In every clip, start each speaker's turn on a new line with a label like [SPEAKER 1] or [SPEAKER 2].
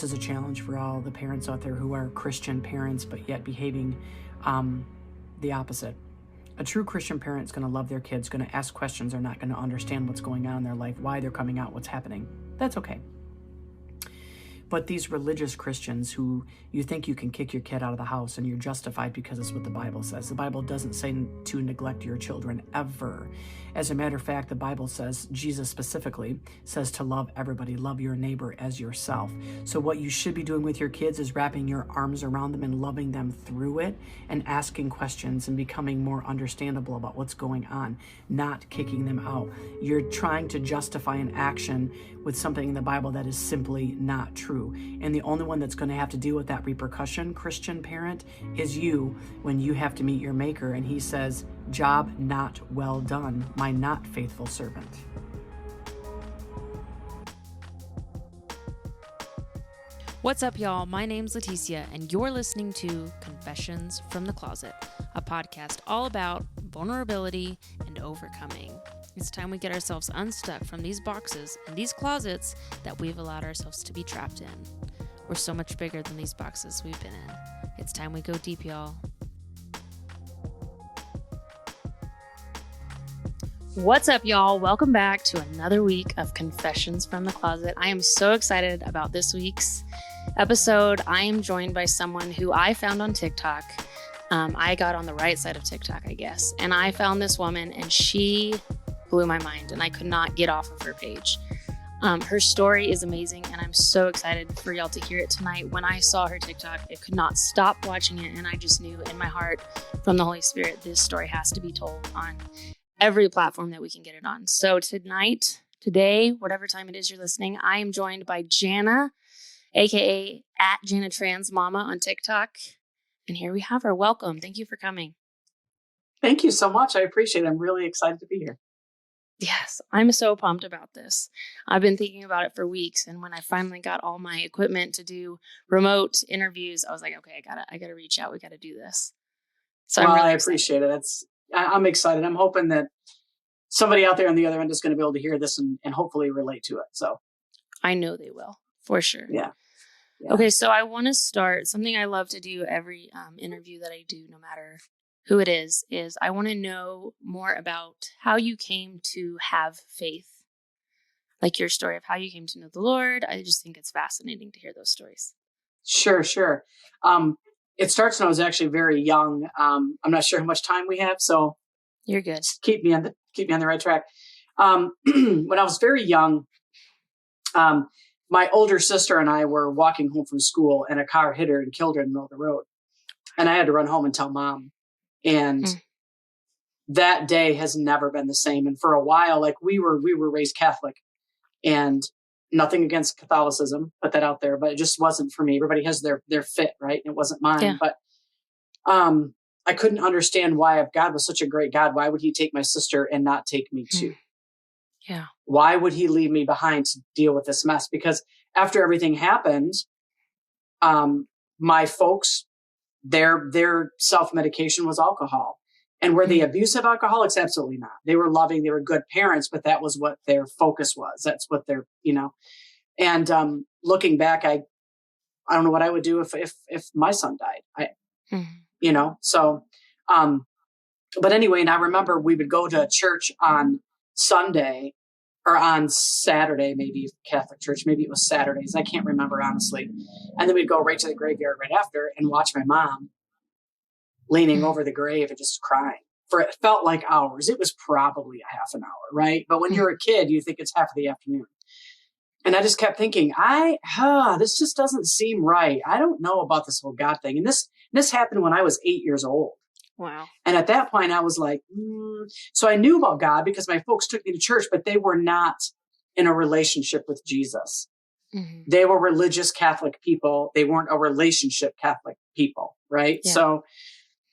[SPEAKER 1] is a challenge for all the parents out there who are Christian parents, but yet behaving the opposite. A true Christian parent is going to love their kids, going to ask questions, they're not going to understand what's going on in their life, why they're coming out, what's happening. That's okay. But these religious Christians who you think you can kick your kid out of the house and you're justified because it's what the Bible says. The Bible doesn't say to neglect your children ever. As a matter of fact, the Bible says, Jesus specifically says to love everybody, love your neighbor as yourself. So what you should be doing with your kids is wrapping your arms around them and loving them through it and asking questions and becoming more understandable about what's going on, not kicking them out. You're trying to justify an action with something in the Bible that is simply not true. And the only one that's going to have to deal with that repercussion, Christian parent, is you when you have to meet your maker and he says, job not well done, my not faithful servant.
[SPEAKER 2] What's up, y'all? My name's Leticia, and you're listening to Confessions from the Closet, a podcast all about vulnerability and overcoming. It's time we get ourselves unstuck from these boxes and these closets that we've allowed ourselves to be trapped in. We're so much bigger than these boxes we've been in. It's time we go deep, y'all. What's up, y'all? Welcome back to another week of Confessions from the Closet. I am so excited about this week's episode. I am joined by someone who I found on TikTok. I got on the right side of TikTok, I guess, and I found this woman and she blew my mind and I could not get off of her page. Her story is amazing and I'm so excited for y'all to hear it tonight. When I saw her TikTok, I could not stop watching it and I just knew in my heart from the Holy Spirit, this story has to be told on every platform that we can get it on. So today, whatever time it is you're listening, I am joined by Jana, aka @JanaTransMama on TikTok. And here we have her. Welcome. Thank you for coming.
[SPEAKER 1] Thank you so much. I appreciate it. I'm really excited to be here.
[SPEAKER 2] Yes, I'm so pumped about this. I've been thinking about it for weeks. And when I finally got all my equipment to do remote interviews, I was like, okay, I gotta reach out. We got to do this. So
[SPEAKER 1] well,
[SPEAKER 2] I'm really
[SPEAKER 1] I appreciate it. I'm excited. I'm hoping that somebody out there on the other end is going to be able to hear this and hopefully relate to it. So
[SPEAKER 2] I know they will, for sure.
[SPEAKER 1] Yeah.
[SPEAKER 2] Okay, so I want to start something I love to do every interview that I do, no matter who it is I want to know more about how you came to have faith, like your story of how you came to know the Lord. I just think it's fascinating to hear those stories.
[SPEAKER 1] Sure. It starts when I was actually very young. I'm not sure how much time we have, so
[SPEAKER 2] you're good.
[SPEAKER 1] Keep me on the right track. When I was very young, my older sister and I were walking home from school and a car hit her and killed her in the middle of the road. And I had to run home and tell mom. And that day has never been the same. And for a while, like we were raised Catholic, and nothing against Catholicism, put that out there, but it just wasn't for me. Everybody has their fit, right? And it wasn't mine.
[SPEAKER 2] Yeah.
[SPEAKER 1] But I couldn't understand why, if God was such a great God, why would he take my sister and not take me too?
[SPEAKER 2] Yeah.
[SPEAKER 1] Why would he leave me behind to deal with this mess? Because after everything happened, my folks, their self-medication was alcohol. And were they abusive alcoholics? Absolutely not. They were loving, they were good parents, but that was what their focus was. That's what their, and looking back, I don't know what I would do if my son died. So, but anyway, and I remember we would go to church on Sunday or on Saturday, maybe Catholic church, maybe it was Saturdays. I can't remember, honestly. And then we'd go right to the graveyard right after and watch my mom leaning over the grave and just crying for, it felt like hours. It was probably a half an hour, right? But when you're a kid, you think it's half of the afternoon. And I just kept thinking, this just doesn't seem right. I don't know about this whole God thing. And this happened when I was 8 years old.
[SPEAKER 2] Wow.
[SPEAKER 1] And at that point I was like, So I knew about God because my folks took me to church, but they were not in a relationship with Jesus.
[SPEAKER 2] Mm-hmm.
[SPEAKER 1] They were religious Catholic people. They weren't a relationship Catholic people. Right.
[SPEAKER 2] Yeah.
[SPEAKER 1] So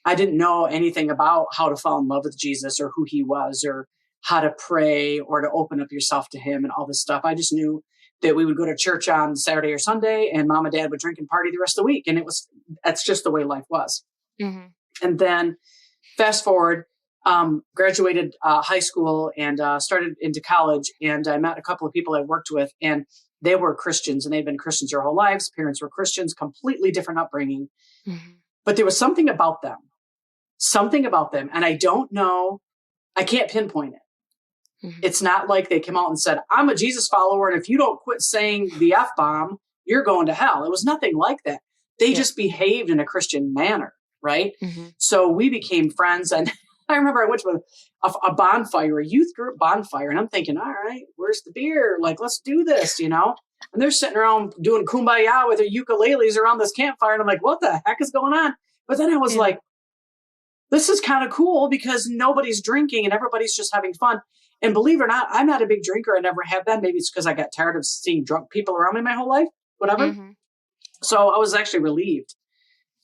[SPEAKER 1] I didn't know anything about how to fall in love with Jesus or who he was or how to pray or to open up yourself to him and all this stuff. I just knew that we would go to church on Saturday or Sunday and mom and dad would drink and party the rest of the week. And that's just the way life was.
[SPEAKER 2] Mm-hmm.
[SPEAKER 1] And then fast forward, graduated high school and started into college. And I met a couple of people I worked with. And they were Christians and they'd been Christians their whole lives. Parents were Christians, completely different upbringing.
[SPEAKER 2] Mm-hmm.
[SPEAKER 1] But there was something about them. And I don't know, I can't pinpoint it.
[SPEAKER 2] Mm-hmm.
[SPEAKER 1] It's not like they came out and said, I'm a Jesus follower, and if you don't quit saying the F-bomb, you're going to hell. It was nothing like that. They just behaved in a Christian manner, right?
[SPEAKER 2] Mm-hmm.
[SPEAKER 1] So we became friends. And I remember I went to a bonfire, a youth group bonfire, and I'm thinking, all right, where's the beer? Like, let's do this, And they're sitting around doing kumbaya with their ukuleles around this campfire. And I'm like, what the heck is going on? But then I was like, this is kind of cool because nobody's drinking and everybody's just having fun. And believe it or not, I'm not a big drinker. I never have been. Maybe it's because I got tired of seeing drunk people around me my whole life, whatever.
[SPEAKER 2] Mm-hmm.
[SPEAKER 1] So I was actually relieved.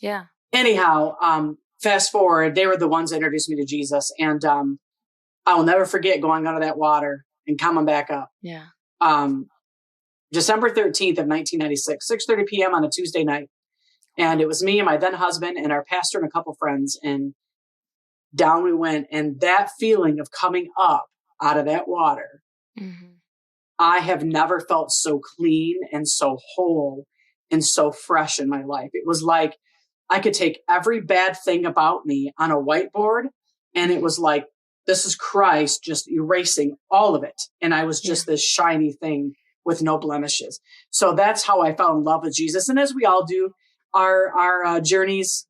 [SPEAKER 2] Yeah.
[SPEAKER 1] Anyhow, fast forward, they were the ones that introduced me to Jesus. And I'll never forget going under that water and coming back up.
[SPEAKER 2] Yeah.
[SPEAKER 1] December 13th of 1996, 6:30 p.m. on a Tuesday night. And it was me and my then husband and our pastor and a couple friends. And down we went. And that feeling of coming up out of that water,
[SPEAKER 2] mm-hmm.
[SPEAKER 1] I have never felt so clean and so whole and so fresh in my life. It was like I could take every bad thing about me on a whiteboard, and it was like, this is Christ just erasing all of it. And I was just this shiny thing with no blemishes. So that's how I fell in love with Jesus. And as we all do, our journeys,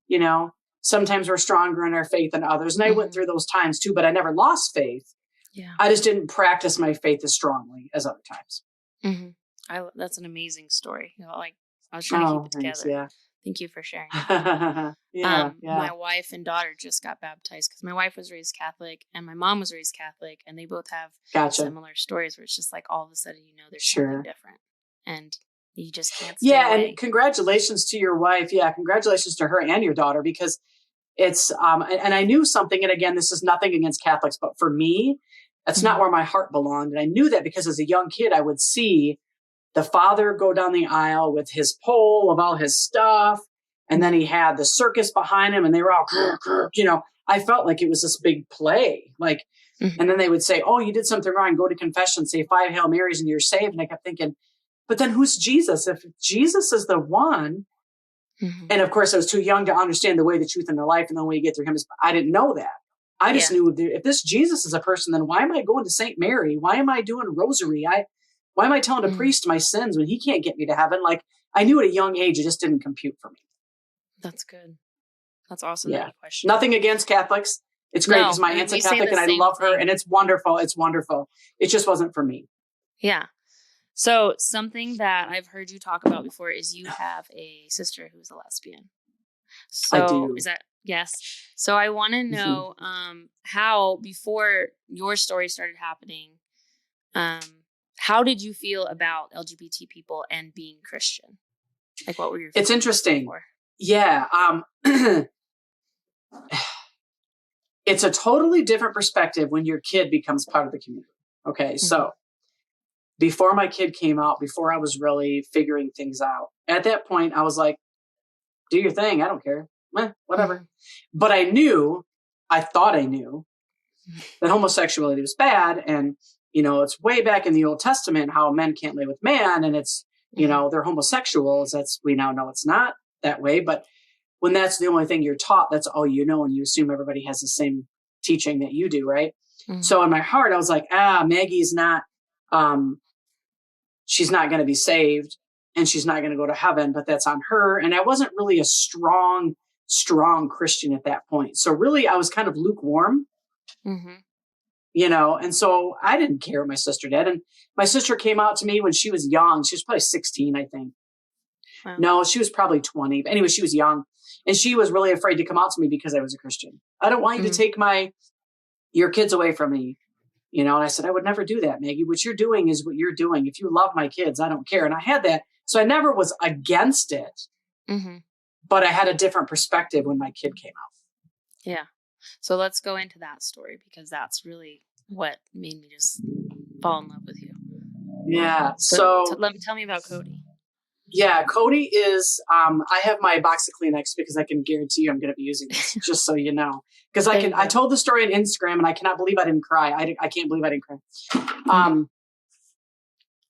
[SPEAKER 1] sometimes we're stronger in our faith than others. And I went through those times too, but I never lost faith.
[SPEAKER 2] Yeah.
[SPEAKER 1] I just didn't practice my faith as strongly as other times.
[SPEAKER 2] Mm-hmm. That's an amazing story. I was trying to keep it together.
[SPEAKER 1] Yeah.
[SPEAKER 2] Thank you for sharing.
[SPEAKER 1] Yeah.
[SPEAKER 2] My wife and daughter just got baptized because my wife was raised Catholic and my mom was raised Catholic, and they both have similar stories where it's just like all of a sudden, there's something different, and you just can't stay away.
[SPEAKER 1] And congratulations to your wife. Yeah, congratulations to her and your daughter, because it's and I knew something. And again, this is nothing against Catholics, but for me, that's not where my heart belonged. And I knew that because as a young kid, I would see the father go down the aisle with his pole of all his stuff. And then he had the circus behind him and they were all, I felt like it was this big play. Like, and then they would say, oh, you did something wrong. Go to confession, say 5 Hail Marys and you're saved. And I kept thinking, but then who's Jesus? If Jesus is the one, and of course I was too young to understand the way, the truth, and the life. And the way you get through him is, I didn't know that. I just knew if this Jesus is a person, then why am I going to St. Mary? Why am I doing rosary? Why am I telling a priest my sins when he can't get me to heaven? Like, I knew at a young age, it just didn't compute for me.
[SPEAKER 2] That's good. That's awesome.
[SPEAKER 1] Yeah.
[SPEAKER 2] That you question.
[SPEAKER 1] Nothing against Catholics. It's great because my aunt's a Catholic and I love her and it's wonderful. It's wonderful. It just wasn't for me.
[SPEAKER 2] Yeah. So something that I've heard you talk about before is you have a sister who's a lesbian. So
[SPEAKER 1] I do.
[SPEAKER 2] Is that, yes. So I want to know how, before your story started happening, how did you feel about LGBT people and being Christian? Like, what were your feelings?
[SPEAKER 1] It's interesting.
[SPEAKER 2] Before?
[SPEAKER 1] Yeah. It's a totally different perspective when your kid becomes part of the community. Okay. So before my kid came out, before I was really figuring things out, at that point, I was like, do your thing. I don't care. Whatever. But I thought I knew that homosexuality was bad. And, it's way back in the Old Testament, how men can't lay with man. And it's, they're homosexuals. We now know it's not that way. But when that's the only thing you're taught, that's all you know. And you assume everybody has the same teaching that you do. Right. So in my heart, I was like, Maggie's not, she's not going to be saved and she's not going to go to heaven, but that's on her. And I wasn't really a strong Christian at that point. So really I was kind of lukewarm, and so I didn't care what my sister did. And my sister came out to me when she was young. She was probably 16, I think. Wow. No, she was probably 20. But anyway, she was young and she was really afraid to come out to me because I was a Christian. I don't want you to take your kids away from me. And I said, I would never do that, Maggie. What you're doing is what you're doing. If you love my kids, I don't care. And I had that. So I never was against it, but I had a different perspective when my kid came out.
[SPEAKER 2] Yeah. So let's go into that story because that's really what made me just fall in love with you.
[SPEAKER 1] Yeah.
[SPEAKER 2] Tell me about Cody.
[SPEAKER 1] Yeah. Cody is, I have my box of Kleenex because I can guarantee you I'm going to be using this just so you know. Because I told the story on Instagram and I cannot believe I didn't cry. I can't believe I didn't cry.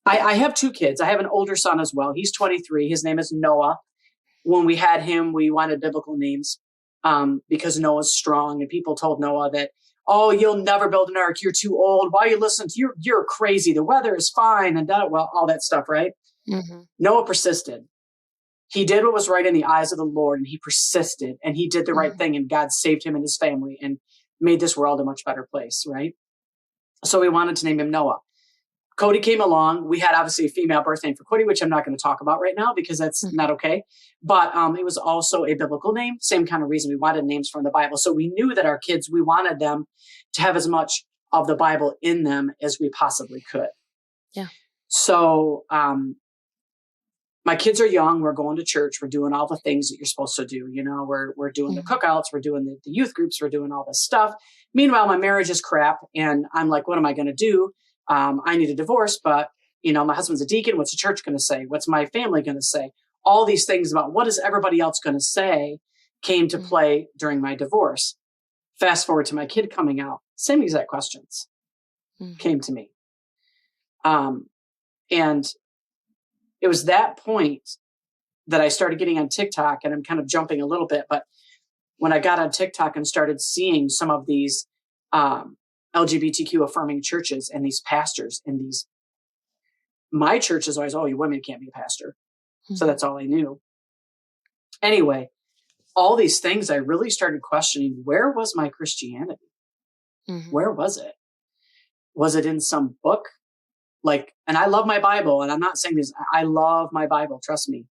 [SPEAKER 1] I have two kids. I have an older son as well. He's 23. His name is Noah. When we had him, we wanted biblical names because Noah's strong. And people told Noah that, oh, you'll never build an ark. You're too old. Why are you listening to you're crazy. The weather is fine. And all that stuff, right?
[SPEAKER 2] Mm-hmm.
[SPEAKER 1] Noah persisted. He did what was right in the eyes of the Lord, and he persisted, and he did the right thing, and God saved him and his family and made this world a much better place, right? So we wanted to name him Noah. Cody came along. We had obviously a female birth name for Cody, which I'm not going to talk about right now because that's not okay. But it was also a biblical name, same kind of reason. We wanted names from the Bible. So we knew that our kids, we wanted them to have as much of the Bible in them as we possibly could.
[SPEAKER 2] Yeah.
[SPEAKER 1] So my kids are young. We're going to church. We're doing all the things that you're supposed to do. You know, we're doing the cookouts. We're doing the youth groups. We're doing all this stuff. Meanwhile, my marriage is crap. And I'm like, what am I going to do? I need a divorce, but you know, my husband's a deacon. What's the church going to say? What's my family going to say? All these things about what is everybody else going to say came to play during my divorce. Fast forward to my kid coming out. Same exact questions came to me. And it was that point that I started getting on TikTok, and I'm kind of jumping a little bit, but when I got on TikTok and started seeing some of these LGBTQ affirming churches and these pastors and my church is always, oh, you women can't be a pastor. So that's all I knew. Anyway, all these things, I really started questioning, where was my Christianity? Where was it? Was it in some book? Like, and I love my Bible, and I'm not saying this, I love my Bible, trust me.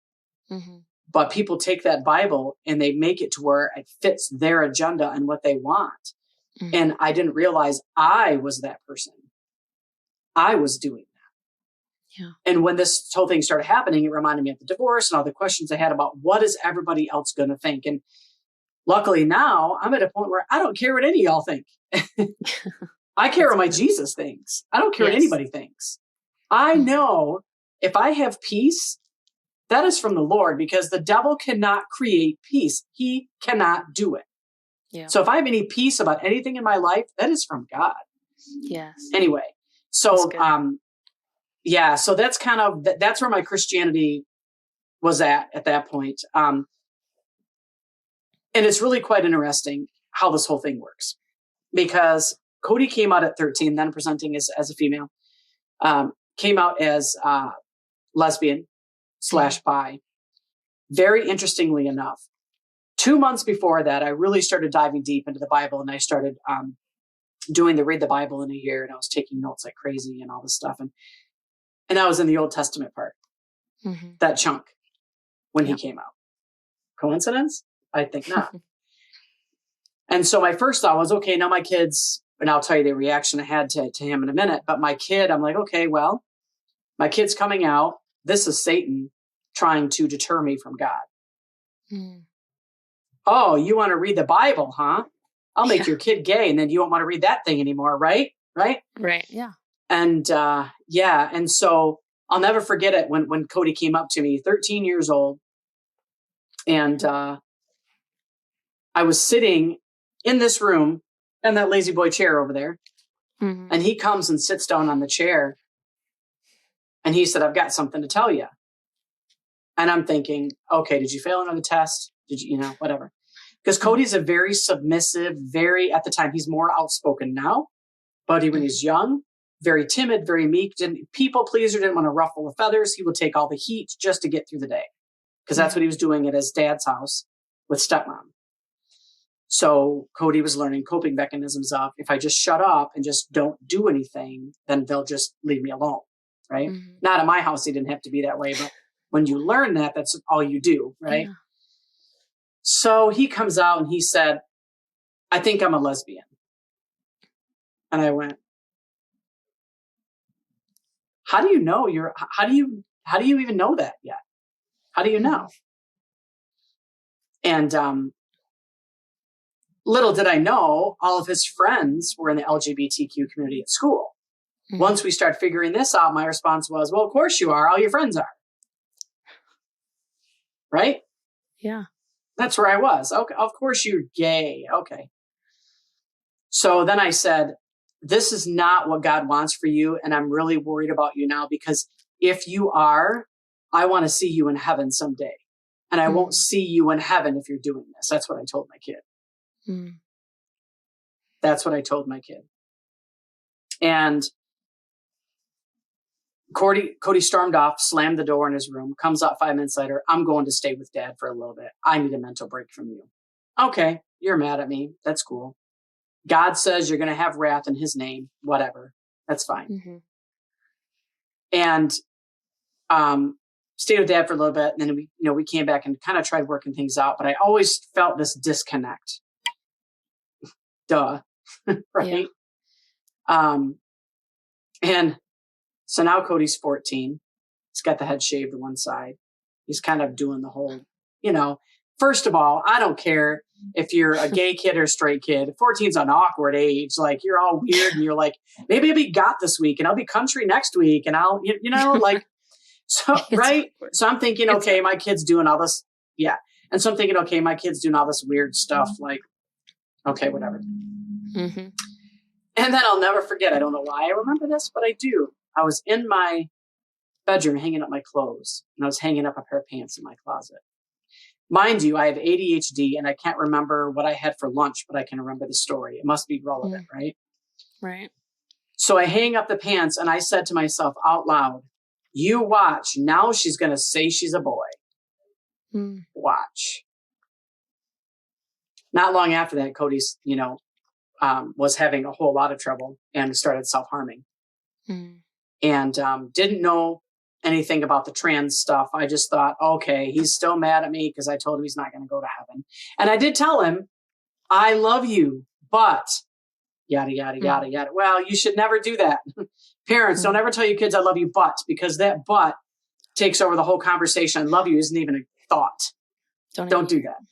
[SPEAKER 1] But people take that Bible and they make it to where it fits their agenda and what they want. And I didn't realize I was that person. I was doing that.
[SPEAKER 2] Yeah.
[SPEAKER 1] And when this whole thing started happening, it reminded me of the divorce and all the questions I had about what is everybody else going to think. And luckily now I'm at a point where I don't care what any of y'all think. I care what my Jesus thinks. I don't care what anybody thinks. I know if I have peace, that is from the Lord, because the devil cannot create peace. He cannot do it.
[SPEAKER 2] Yeah.
[SPEAKER 1] So if I have any peace about anything in my life, that is from God.
[SPEAKER 2] Yes.
[SPEAKER 1] Anyway, so so that's kind of that's where my Christianity was at that point. And it's really quite interesting how this whole thing works, because Cody came out at 13, then presenting as a female, came out as lesbian / bi. Very interestingly enough, 2 months before that, I really started diving deep into the Bible, and I started doing the Read the Bible in a year, and I was taking notes like crazy and all this stuff. And I was in the Old Testament part, that chunk when he came out. Coincidence? I think not. And so my first thought was, okay, now my kids, and I'll tell you the reaction I had to him in a minute, but my kid, I'm like, okay, well, my kid's coming out. This is Satan trying to deter me from God. Oh, you want to read the Bible, huh? I'll make your kid gay, and then you won't want to read that thing anymore, right? Right.
[SPEAKER 2] Yeah.
[SPEAKER 1] And and so I'll never forget it when Cody came up to me, 13 years old, and I was sitting in this room in that lazy boy chair over there, and he comes and sits down on the chair, and he said, "I've got something to tell you." And I'm thinking, okay, did you fail another test? Did you, whatever? Because Cody's a very submissive, at the time, he's more outspoken now, but when he's young, very timid, very meek, people pleaser, didn't want to ruffle the feathers. He would take all the heat just to get through the day, because that's what he was doing at his dad's house with stepmom. So Cody was learning coping mechanisms of, if I just shut up and just don't do anything, then they'll just leave me alone, right? Not at my house, he didn't have to be that way, but when you learn that, that's all you do, right? Yeah. So he comes out and he said, "I think I'm a lesbian." And I went, how do you know how do you even know that yet? How do you know? And little did I know, all of his friends were in the LGBTQ community at school. Once we start figuring this out, my response was, well, of course you are. All your friends are. Right?
[SPEAKER 2] Yeah.
[SPEAKER 1] That's where I was. Okay, of course you're gay. Okay. So then I said, this is not what God wants for you. And I'm really worried about you now, because if you are, I want to see you in heaven someday. And I won't see you in heaven if you're doing this. That's what I told my kid. That's what I told my kid. And Cody stormed off, slammed the door in his room, comes out 5 minutes later. I'm going to stay with Dad for a little bit. I need a mental break from you. Okay, you're mad at me. That's cool. God says you're going to have wrath in his name. Whatever. That's fine. And stayed with Dad for a little bit. And then we came back and kind of tried working things out. But I always felt this disconnect. Duh. Right? Yeah. And so now Cody's 14. He's got the head shaved to one side. He's kind of doing the whole, first of all, I don't care if you're a gay kid or a straight kid. 14's an awkward age. Like, you're all weird and you're like, maybe I'll be goth this week and I'll be country next week. And I'll, so, right. Awkward. So I'm thinking, okay, my kid's doing all this. Yeah. And so I'm thinking, okay, my kid's doing all this weird stuff. Like, okay, whatever. And then I'll never forget. I don't know why I remember this, but I do. I was in my bedroom hanging up my clothes, and I was hanging up a pair of pants in my closet. Mind you, I have ADHD and I can't remember what I had for lunch, but I can remember the story. It must be relevant, right?
[SPEAKER 2] Right.
[SPEAKER 1] So I hang up the pants and I said to myself out loud, you watch. Now she's going to say she's a boy. Watch. Not long after that, Cody's, was having a whole lot of trouble and started self-harming. And didn't know anything about the trans stuff. I just thought, okay, he's still mad at me because I told him he's not going to go to heaven. And I did tell him, I love you, but yada, yada, yada, yada. Well, you should never do that. Parents, don't ever tell your kids I love you, but, because that but takes over the whole conversation. I love you isn't even a thought. Don't do that.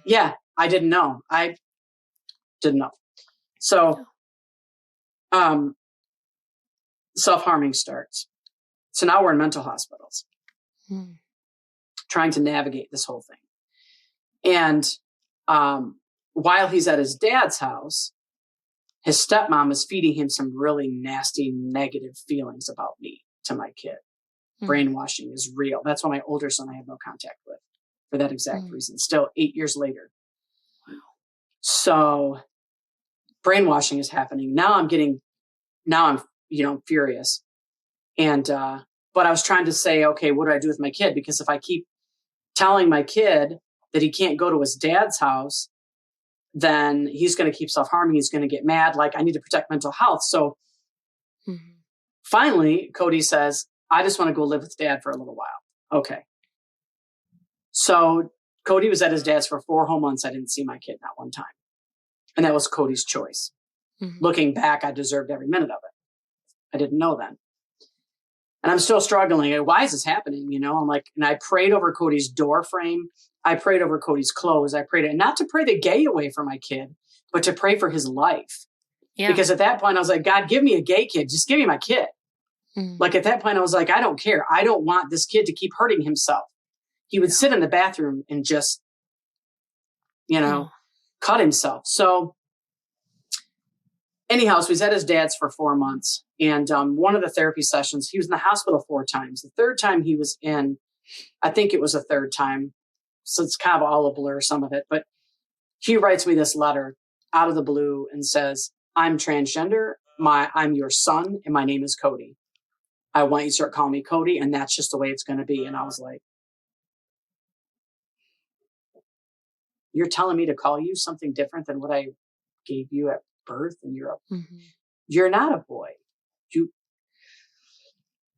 [SPEAKER 1] Yeah, I didn't know. I didn't know. So, self-harming starts. So now we're in mental hospitals, trying to navigate this whole thing. And while he's at his dad's house, his stepmom is feeding him some really nasty, negative feelings about me to my kid. Brainwashing is real. That's why my older son I have no contact with for that exact reason. Still 8 years later. Wow. So brainwashing is happening. Now I'm furious. And, but I was trying to say, okay, what do I do with my kid? Because if I keep telling my kid that he can't go to his dad's house, then he's going to keep self-harming. He's going to get mad. Like, I need to protect mental health. So finally, Cody says, I just want to go live with Dad for a little while. Okay. So Cody was at his dad's for 4 whole months. I didn't see my kid not one time. And that was Cody's choice. Looking back, I deserved every minute of it. I didn't know then. And I'm still struggling. Why is this happening? I'm like, and I prayed over Cody's door frame. I prayed over Cody's clothes. I prayed, not to pray the gay away from my kid, but to pray for his life. Yeah. Because at that point I was like, God, give me a gay kid. Just give me my kid. Like at that point I was like, I don't care. I don't want this kid to keep hurting himself. He would sit in the bathroom and just, cut himself. So anyhow, so he's at his dad's for 4 months. And one of the therapy sessions, he was in the hospital 4 times. The third time he was in, I think it was the third time. So it's kind of all a blur, some of it. But he writes me this letter out of the blue and says, I'm transgender. I'm your son, and my name is Cody. I want you to start calling me Cody, and that's just the way it's going to be. And I was like, you're telling me to call you something different than what I gave you at birth? And you're not a boy.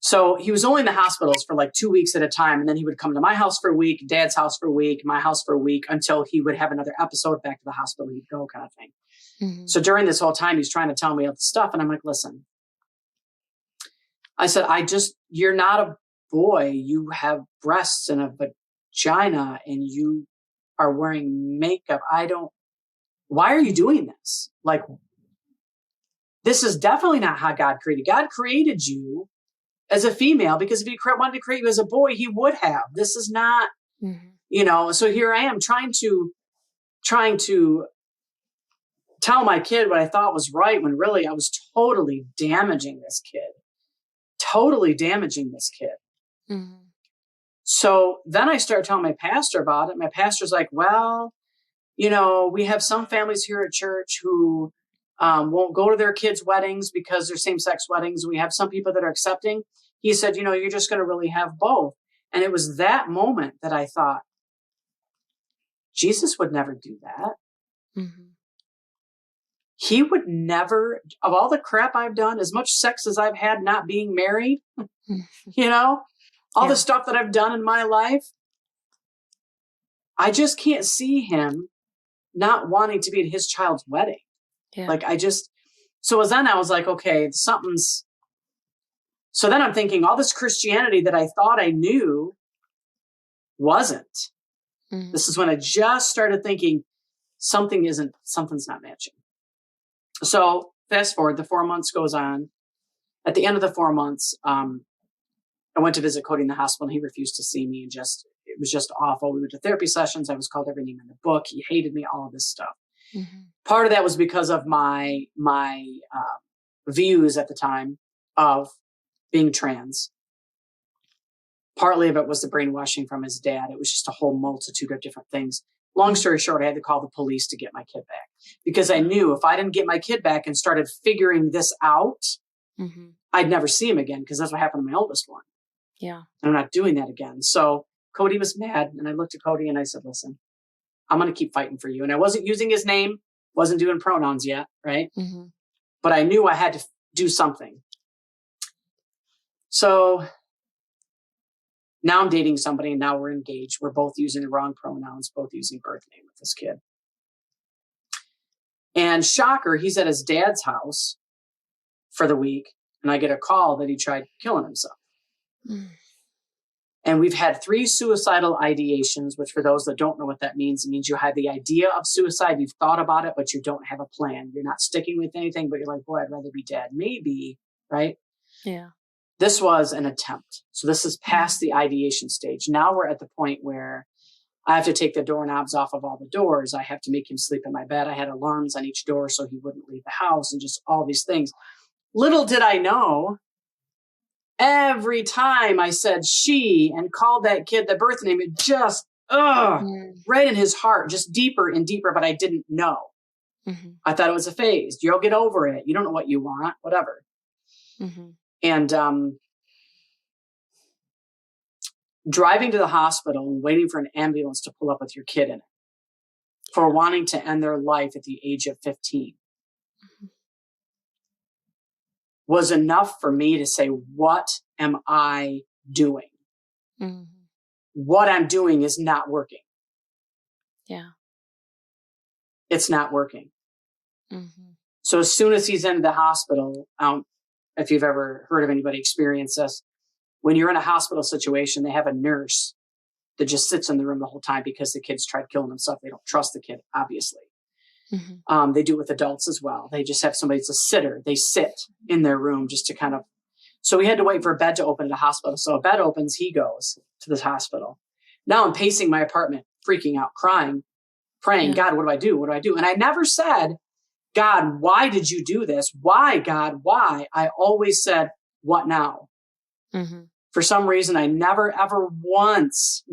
[SPEAKER 1] So he was only in the hospitals for like 2 weeks at a time. And then he would come to my house for a week, Dad's house for a week, my house for a week, until he would have another episode, back to the hospital he'd go, kind of thing. So during this whole time, he's trying to tell me all this stuff. And I'm like, listen, I said, you're not a boy. You have breasts and a vagina and you are wearing makeup. Why are you doing this? Like, this is definitely not how God created. God created you as a female, because if he wanted to create you as a boy, he would have. This is not, so here I am trying to tell my kid what I thought was right, when really I was totally damaging this kid totally damaging this kid.
[SPEAKER 2] Mm-hmm.
[SPEAKER 1] So then I started telling my pastor about it. My pastor's like, well, we have some families here at church who won't go to their kids' weddings because they're same-sex weddings. We have some people that are accepting. He said, you're just going to really have both. And it was that moment that I thought, Jesus would never do that.
[SPEAKER 2] Mm-hmm.
[SPEAKER 1] He would never, of all the crap I've done, as much sex as I've had not being married, all the stuff that I've done in my life, I just can't see him not wanting to be at his child's wedding.
[SPEAKER 2] Yeah.
[SPEAKER 1] So then I was like, okay, so then I'm thinking all this Christianity that I thought I knew wasn't. Mm-hmm. This is when I just started thinking something's not matching. So fast forward, the 4 months goes on. At the end of the 4 months, I went to visit Cody in the hospital and he refused to see me, and it was just awful. We went to therapy sessions. I was called every name in the book. He hated me, all of this stuff. Mm-hmm. Part of that was because of my views at the time of being trans. Partly of it was the brainwashing from his dad. It was just a whole multitude of different things. Long story short, I had to call the police to get my kid back because I knew if I didn't get my kid back and started figuring this out, mm-hmm. I'd never see him again, because that's what happened to my oldest one.
[SPEAKER 2] Yeah.
[SPEAKER 1] And I'm not doing that again. So Cody was mad, and I looked at Cody and I said, listen, I'm going to keep fighting for you. And I wasn't using his name, wasn't doing pronouns yet, right? Mm-hmm. But I knew I had to do something. So now I'm dating somebody, and now we're engaged. We're both using the wrong pronouns, both using birth name with this kid. And shocker, he's at his dad's house for the week, and I get a call that he tried killing himself. Mm. And we've had 3 suicidal ideations, which for those that don't know what that means, it means you have the idea of suicide. You've thought about it, but you don't have a plan. You're not sticking with anything, but you're like, boy, I'd rather be dead. Maybe, right?
[SPEAKER 2] Yeah.
[SPEAKER 1] This was an attempt. So this is past the ideation stage. Now we're at the point where I have to take the doorknobs off of all the doors. I have to make him sleep in my bed. I had alarms on each door so he wouldn't leave the house, and just all these things. Little did I know, every time I said she and called that kid the birth name, it just, right in his heart, just deeper and deeper, but I didn't know. Mm-hmm. I thought it was a phase. You'll get over it. You don't know what you want, whatever. Mm-hmm. And driving to the hospital and waiting for an ambulance to pull up with your kid in it for wanting to end their life at the age of 15 mm-hmm. was enough for me to say, what am I doing? Mm-hmm. What I'm doing is not working.
[SPEAKER 2] Yeah.
[SPEAKER 1] It's not working.
[SPEAKER 2] Mm-hmm.
[SPEAKER 1] So as soon as he's in the hospital, if you've ever heard of anybody experience this, when you're in a hospital situation, they have a nurse that just sits in the room the whole time because the kid's tried killing himself. They don't trust the kid, obviously. Mm-hmm. They do it with adults as well. They just have somebody that's a sitter. They sit in their room just to kind of, so we had to wait for a bed to open at a hospital. So a bed opens, he goes to this hospital. Now I'm pacing my apartment, freaking out, crying, praying, God, what do I do? What do I do? And I never said, God, why did you do this? Why, God, why? I always said, what now? Mm-hmm. For some reason, I never once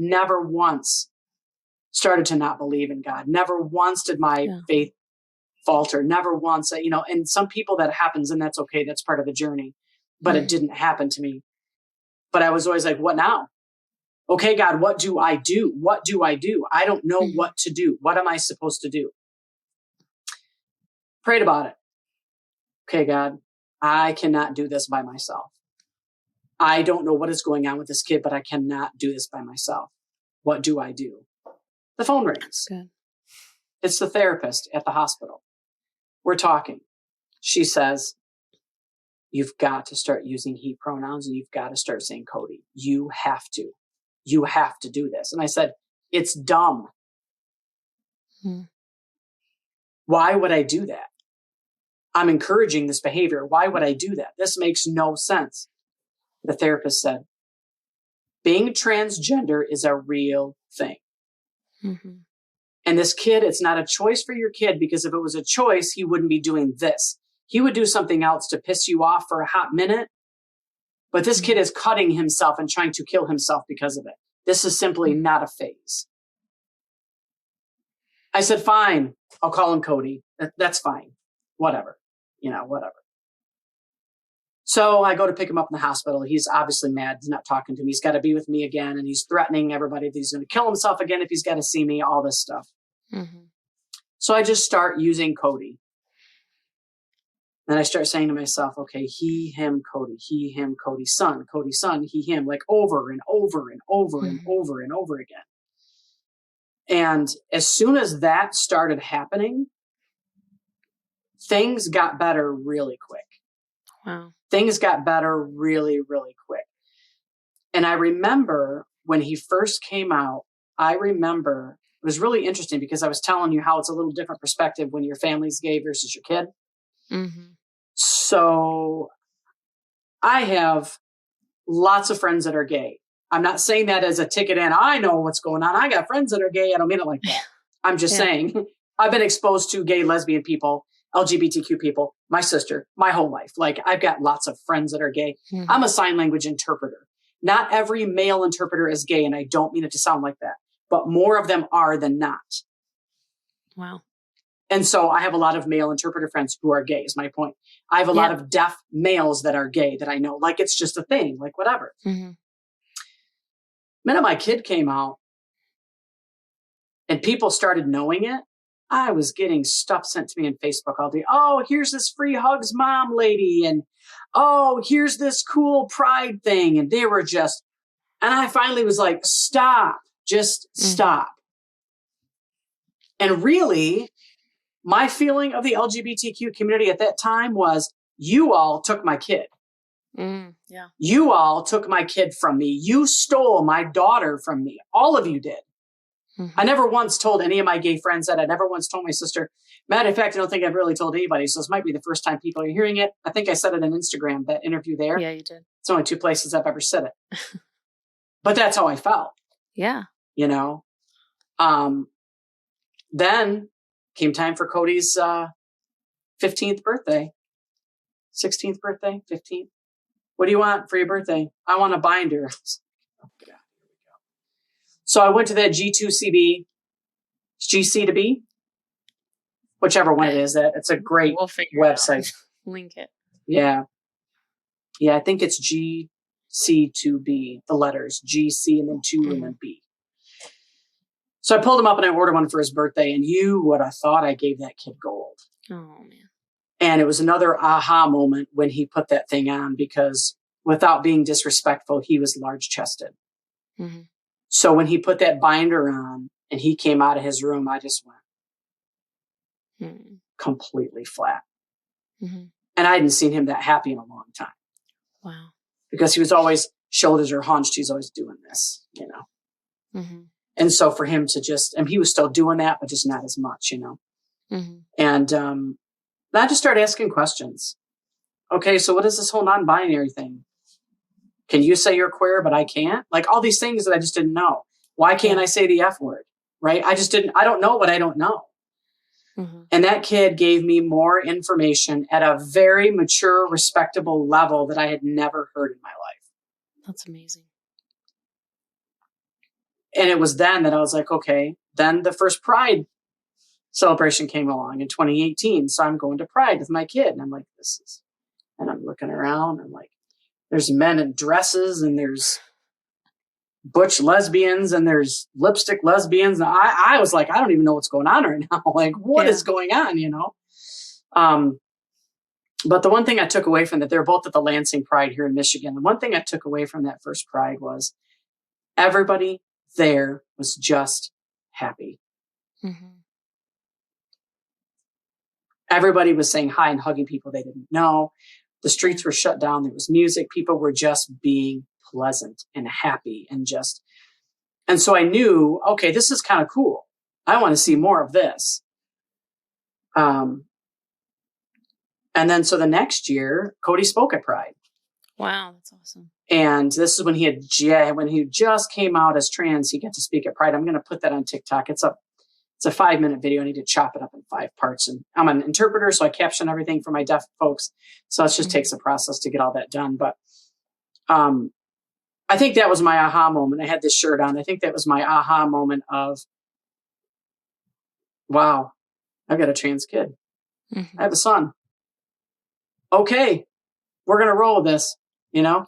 [SPEAKER 1] started to not believe in God. Never once did my faith falter. Never once, and some people that happens, and that's okay. That's part of the journey, but it didn't happen to me. But I was always like, what now? Okay, God, what do I do? What do I do? I don't know what to do. What am I supposed to do? Prayed about it. Okay, God, I cannot do this by myself. I don't know what is going on with this kid, but I cannot do this by myself. What do I do? The phone rings.
[SPEAKER 2] Good.
[SPEAKER 1] It's the therapist at the hospital. We're talking. She says, you've got to start using he pronouns, and you've got to start saying Cody. You have to. You have to do this. And I said, it's dumb. Why would I do that? I'm encouraging this behavior. Why would I do that? This makes no sense. The therapist said, being transgender is a real thing. Mm-hmm. And this kid, it's not a choice for your kid, because if it was a choice, he wouldn't be doing this. He would do something else to piss you off for a hot minute, But this kid is cutting himself and trying to kill himself because of it. This is simply not a phase. I said, fine, I'll call him Cody. That's fine. Whatever. Whatever. So I go to pick him up in the hospital. He's obviously mad. He's not talking to me. He's got to be with me again. And he's threatening everybody that he's going to kill himself again if he's got to see me, all this stuff. Mm-hmm. So I just start using Cody. And I start saying to myself, okay, he, him, Cody, he, him, Cody, son, he, him, like over and over and over and over and over again. And as soon as that started happening, things got better really quick.
[SPEAKER 2] Wow.
[SPEAKER 1] Things got better really, really quick. And I remember when he first came out, it was really interesting because I was telling you how it's a little different perspective when your family's gay versus your kid. Mm-hmm. So I have lots of friends that are gay. I'm not saying that as a ticket in. I know what's going on. I got friends that are gay. I don't mean it like that. I'm just saying I've been exposed to gay, lesbian people, LGBTQ people, my sister, my whole life. Like I've got lots of friends that are gay. Mm-hmm. I'm a sign language interpreter. Not every male interpreter is gay. And I don't mean it to sound like that, but more of them are than not.
[SPEAKER 2] Wow.
[SPEAKER 1] And so I have a lot of male interpreter friends who are gay is my point. I have a lot of deaf males that are gay that I know, like it's just a thing, like whatever. Mm-hmm. Minute my kid came out and people started knowing it, I was getting stuff sent to me on Facebook all day. Oh, here's this free hugs mom lady. And oh, here's this cool pride thing. And they were just, and I finally was like, stop, just stop. And really, my feeling of the LGBTQ community at that time was you all took my kid. You all took my kid from me. You stole my daughter from me. All of you did. Mm-hmm. I never once told any of my gay friends that. I never once told my sister. Matter of fact, I don't think I've really told anybody. So this might be the first time people are hearing it. I think I said it on Instagram, that interview there.
[SPEAKER 2] Yeah, you did.
[SPEAKER 1] It's only 2 places I've ever said it. But that's how I felt.
[SPEAKER 2] Yeah.
[SPEAKER 1] Then came time for Cody's 15th birthday. 16th birthday, 15th. What do you want for your birthday? I want a binder. Oh, yeah, here we go. So I went to that G2CB, GC to B, whichever one it is. It's a great website.
[SPEAKER 2] Link it.
[SPEAKER 1] Yeah. Yeah, I think it's GC2B, the letters, GC and then 2 and then B. So I pulled him up and I ordered one for his birthday, and you would have thought I gave that kid gold.
[SPEAKER 2] Oh, man.
[SPEAKER 1] And it was another aha moment when he put that thing on, because without being disrespectful, he was large chested. Mm-hmm. So when he put that binder on and he came out of his room, I just went completely flat. Mm-hmm. And I hadn't seen him that happy in a long time.
[SPEAKER 2] Wow. Because
[SPEAKER 1] he was always shoulders are hunched. He's always doing this, Mm-hmm. And so for him to he was still doing that, but just not as much, Mm-hmm. And I just started asking questions. Okay, so what is this whole non-binary thing? Can you say you're queer, but I can't? Like all these things that I just didn't know. Why can't I say the F word? Right? I don't know what I don't know. Mm-hmm. And that kid gave me more information at a very mature, respectable level that I had never heard in my life.
[SPEAKER 2] That's amazing.
[SPEAKER 1] And it was then that I was like, okay, then the first Pride celebration came along in 2018. So I'm going to Pride with my kid. And I'm like, and I'm looking around. I'm like, there's men in dresses and there's butch lesbians and there's lipstick lesbians. And I was like, I don't even know what's going on right now. Like, what is going on, But the one thing I took away from that, they're both at the Lansing Pride here in Michigan. The one thing I took away from that first Pride was everybody there was just happy. Mm-hmm. Everybody was saying hi and hugging people they didn't know. The streets were shut down. There was music. People were just being pleasant and happy and so I knew, okay, this is kind of cool. I want to see more of this. And then so the next year, Cody spoke at Pride.
[SPEAKER 2] Wow, that's awesome. And
[SPEAKER 1] this is when he just came out as trans, he got to speak at Pride. I'm going to put that on TikTok. It's a 5-minute video. I need to chop it up in 5 parts. And I'm an interpreter, so I caption everything for my deaf folks. So it just takes a process to get all that done. But I think that was my aha moment. I had this shirt on. I think that was my aha moment of, wow, I've got a trans kid. I have a son. Okay, we're going to roll with this, Yeah.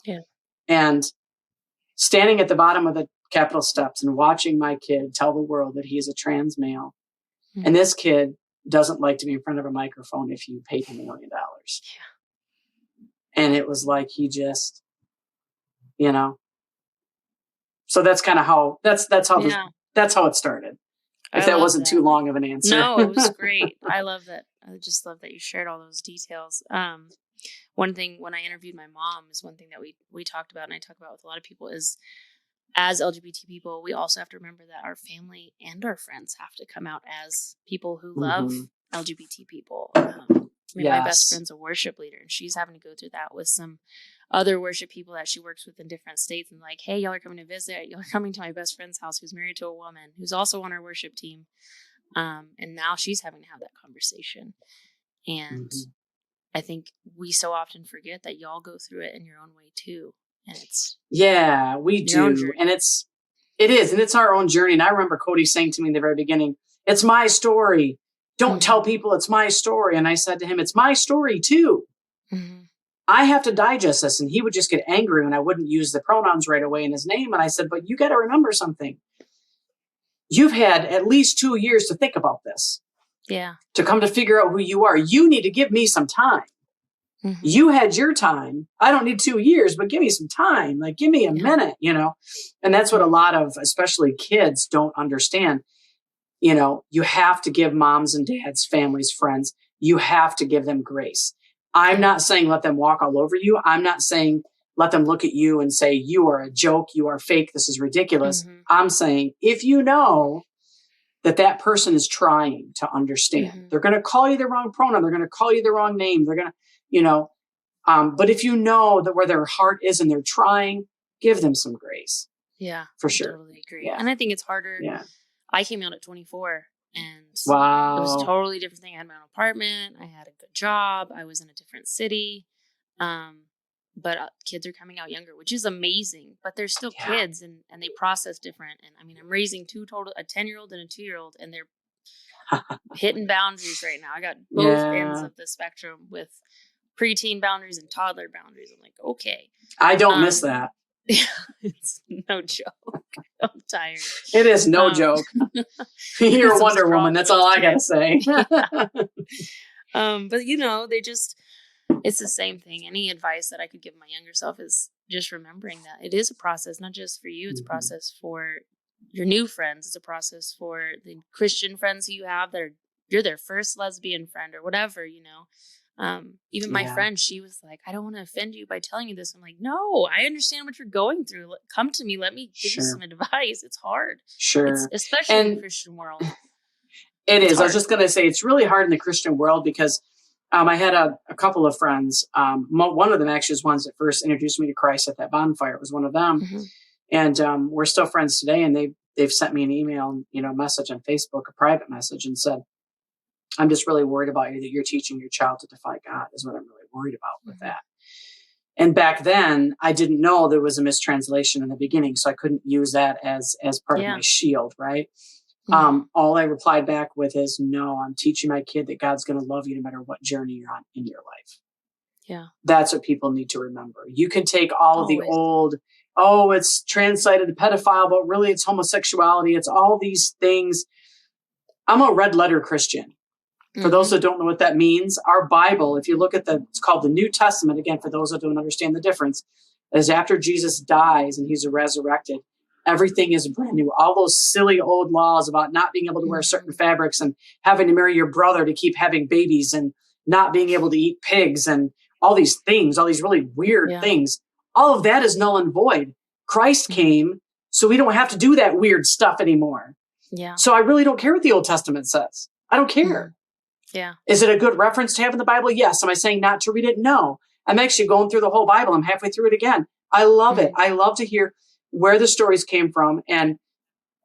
[SPEAKER 1] And standing at the bottom of the Capitol steps and watching my kid tell the world that he is a trans male. And this kid doesn't like to be in front of a microphone if you paid him $1 million. Yeah. And it was like, he just, so that's kind of how, that's how it started. If that wasn't too long of an answer.
[SPEAKER 2] No, it was great. I love that. I just love that you shared all those details. One thing when I interviewed my mom is one thing that we talked about, and I talk about with a lot of people, is as LGBT people, we also have to remember that our family and our friends have to come out as people who love LGBT people. My best friend's a worship leader, and she's having to go through that with some other worship people that she works with in different states. And like, hey, y'all are coming to visit. Y'all are coming to my best friend's house who's married to a woman who's also on our worship team. And now she's having to have that conversation. And I think we so often forget that y'all go through it in your own way too. And it's
[SPEAKER 1] we do. And it is, and it's our own journey. And I remember Cody saying to me in the very beginning, it's my story. Don't tell people it's my story. And I said to him, it's my story too. I have to digest this. And he would just get angry when I wouldn't use the pronouns right away in his name. And I said, but you got to remember something. You've had at least 2 years to think about this.
[SPEAKER 2] Yeah.
[SPEAKER 1] To come to figure out who you are. You need to give me some time. You had your time. I don't need 2 years, but give me some time. Like, give me a minute, And that's what a lot of, especially kids, don't understand. You have to give moms and dads, families, friends, you have to give them grace. I'm not saying let them walk all over you. I'm not saying let them look at you and say, you are a joke, you are fake, this is ridiculous. I'm saying, if you know that person is trying to understand, they're going to call you the wrong pronoun, they're going to call you the wrong name, they're going to, but if you know that where their heart is and they're trying, give them some grace.
[SPEAKER 2] Yeah,
[SPEAKER 1] for sure.
[SPEAKER 2] Totally agree. Yeah. And I think it's harder.
[SPEAKER 1] Yeah.
[SPEAKER 2] I came out at 24 and
[SPEAKER 1] wow.
[SPEAKER 2] It was a totally different thing. I had my own apartment. I had a good job. I was in a different city. But kids are coming out younger, which is amazing, but they're still kids and they process different. And I mean, I'm raising a 10-year-old and a 2-year-old, and they're hitting boundaries right now. I got both ends of the spectrum with preteen boundaries and toddler boundaries. I'm like, okay.
[SPEAKER 1] I don't miss that.
[SPEAKER 2] It's no joke. I'm tired.
[SPEAKER 1] It is no joke. You're a Wonder Woman. That's all I got to say.
[SPEAKER 2] But it's the same thing. Any advice that I could give my younger self is just remembering that it is a process, not just for you. It's a process for your new friends. It's a process for the Christian friends who you have that you're their first lesbian friend or whatever, Even my friend, she was like, I don't want to offend you by telling you this. I'm like, no, I understand what you're going through. Come to me. Let me give you some advice. It's hard.
[SPEAKER 1] Sure.
[SPEAKER 2] Especially in the Christian world.
[SPEAKER 1] It is. I was just going to say, it's really hard in the Christian world because I had a couple of friends. One of them actually was ones that first introduced me to Christ at that bonfire. It was one of them. And we're still friends today. And they've sent me an email, message on Facebook, a private message, and said, I'm just really worried about you, that you're teaching your child to defy God is what I'm really worried about with that. And back then I didn't know there was a mistranslation in the beginning. So I couldn't use that as part of my shield. Right. All I replied back with is, no, I'm teaching my kid that God's going to love you no matter what journey you're on in your life.
[SPEAKER 2] Yeah.
[SPEAKER 1] That's what people need to remember. You can take all of the old, it's translated pedophile, but really it's homosexuality. It's all these things. I'm a red letter Christian. For those that don't know what that means, our Bible, if you look at it's called the New Testament, again, for those that don't understand the difference, is after Jesus dies and he's resurrected, everything is brand new. All those silly old laws about not being able to wear certain fabrics and having to marry your brother to keep having babies and not being able to eat pigs and all these things, all these really weird things, all of that is null and void. Christ came, so we don't have to do that weird stuff anymore.
[SPEAKER 2] Yeah.
[SPEAKER 1] So I really don't care what the Old Testament says. I don't care.
[SPEAKER 2] Yeah.
[SPEAKER 1] Is it a good reference to have in the Bible? Yes. Am I saying not to read it? No. I'm actually going through the whole Bible. I'm halfway through it again. I love it. I love to hear where the stories came from and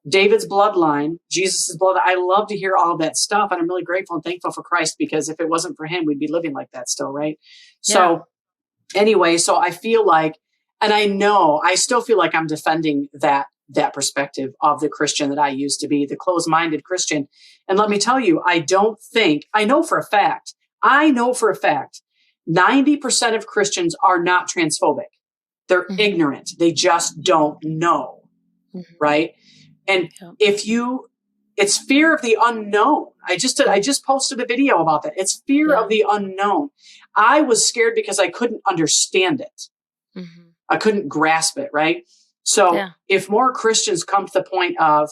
[SPEAKER 1] David's bloodline, Jesus's blood. I love to hear all of that stuff. And I'm really grateful and thankful for Christ, because if it wasn't for him, we'd be living like that still. Right. So anyway, so I feel like And I know, I still feel like I'm defending that perspective of the Christian that I used to be, the closed-minded Christian. And let me tell you, I know for a fact, 90% of Christians are not transphobic. They're ignorant. They just don't know. Right. And it's fear of the unknown. I just posted a video about that. It's fear of the unknown. I was scared because I couldn't understand it. I couldn't grasp it. Right. So if more Christians come to the point of,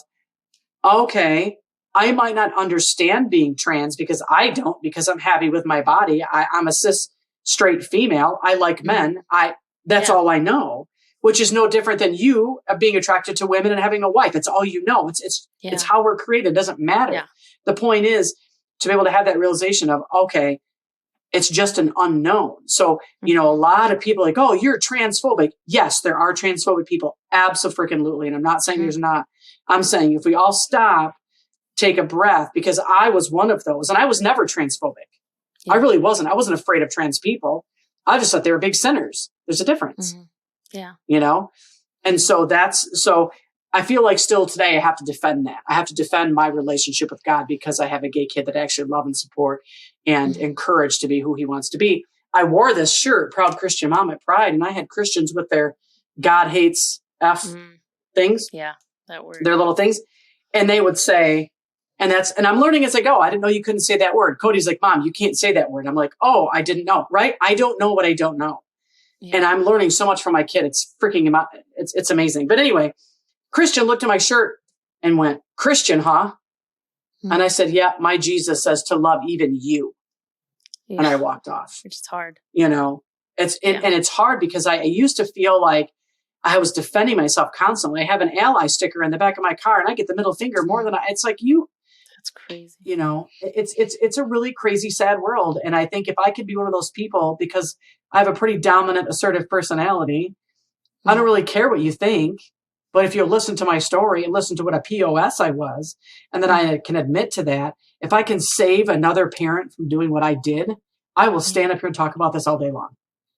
[SPEAKER 1] okay, I might not understand being trans because I'm happy with my body. I'm a cis straight female. I like men. That's all I know, which is no different than you being attracted to women and having a wife. It's all you know. It's how we're created. It doesn't matter. Yeah. The point is to be able to have that realization of, okay, it's just an unknown. So, a lot of people are like, oh, you're transphobic. Yes, there are transphobic people. Absolutely. And I'm not saying there's not. I'm saying if we all stop, take a breath, because I was one of those, and I was never transphobic. I really wasn't. I wasn't afraid of trans people. I just thought they were big sinners. There's a difference. And so I feel like still today I have to defend that. I have to defend my relationship with God because I have a gay kid that I actually love and support and encourage to be who he wants to be. I wore this shirt, Proud Christian Mom at Pride, and I had Christians with their God hates F things. Yeah, that word. Their little things. And they would say, and I'm learning as I go. I didn't know you couldn't say that word. Cody's like, Mom, you can't say that word. I'm like, oh, I didn't know. Right. I don't know what I don't know. Yeah. And I'm learning so much from my kid. It's freaking him out. It's amazing. But anyway, Christian looked at my shirt and went, Christian, huh? And I said, yeah, my Jesus says to love even you. Yeah. And I walked off.
[SPEAKER 2] Which is hard.
[SPEAKER 1] And it's hard because I used to feel like I was defending myself constantly. I have an ally sticker in the back of my car and I get the middle finger more than it's like you.
[SPEAKER 2] That's crazy.
[SPEAKER 1] It's a really crazy, sad world. And I think if I could be one of those people, because I have a pretty dominant, assertive personality, I don't really care what you think. But if you listen to my story and listen to what a POS I was, and then I can admit to that, if I can save another parent from doing what I did, I will stand up here and talk about this all day long.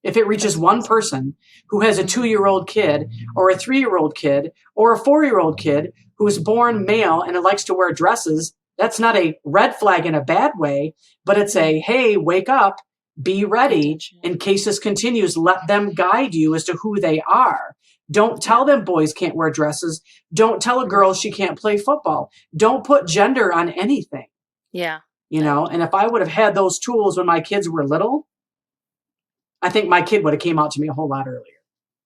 [SPEAKER 1] If it reaches one person who has a 2-year-old kid or a 3-year-old kid or a 4-year-old kid who is born male and likes to wear dresses, that's not a red flag in a bad way, but it's a, hey, wake up, be ready. In case this continues, let them guide you as to who they are. Don't tell them boys can't wear dresses. Don't tell a girl she can't play football. Don't put gender on anything.
[SPEAKER 2] Yeah.
[SPEAKER 1] And if I would have had those tools when my kids were little, I think my kid would have came out to me a whole lot earlier.